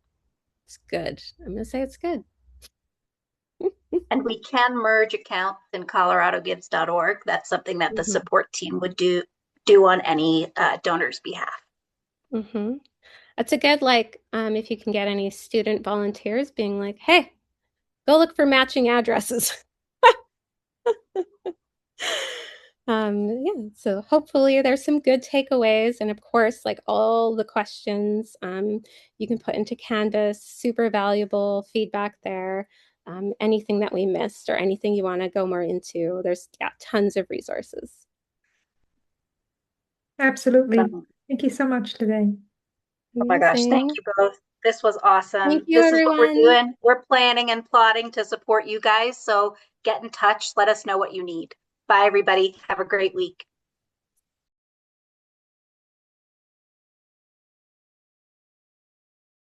It's good. I'm going to say it's good. And we can merge accounts in coloradogives.org. That's something that the support team would do on any donor's behalf. Mm-hmm. That's a good, like, if you can get any student volunteers being like, hey, go look for matching addresses. Yeah, so hopefully there's some good takeaways. And of course, like all the questions you can put into Canvas, super valuable feedback there. Anything that we missed or anything you want to go more into, there's tons of resources. Absolutely. Thank you so much today. Oh my gosh, thank you both. This was awesome. Thank you, This is what we're everyone. doing. We're planning and plotting to support you guys. So get in touch. Let us know what you need. Bye, everybody. Have a great week.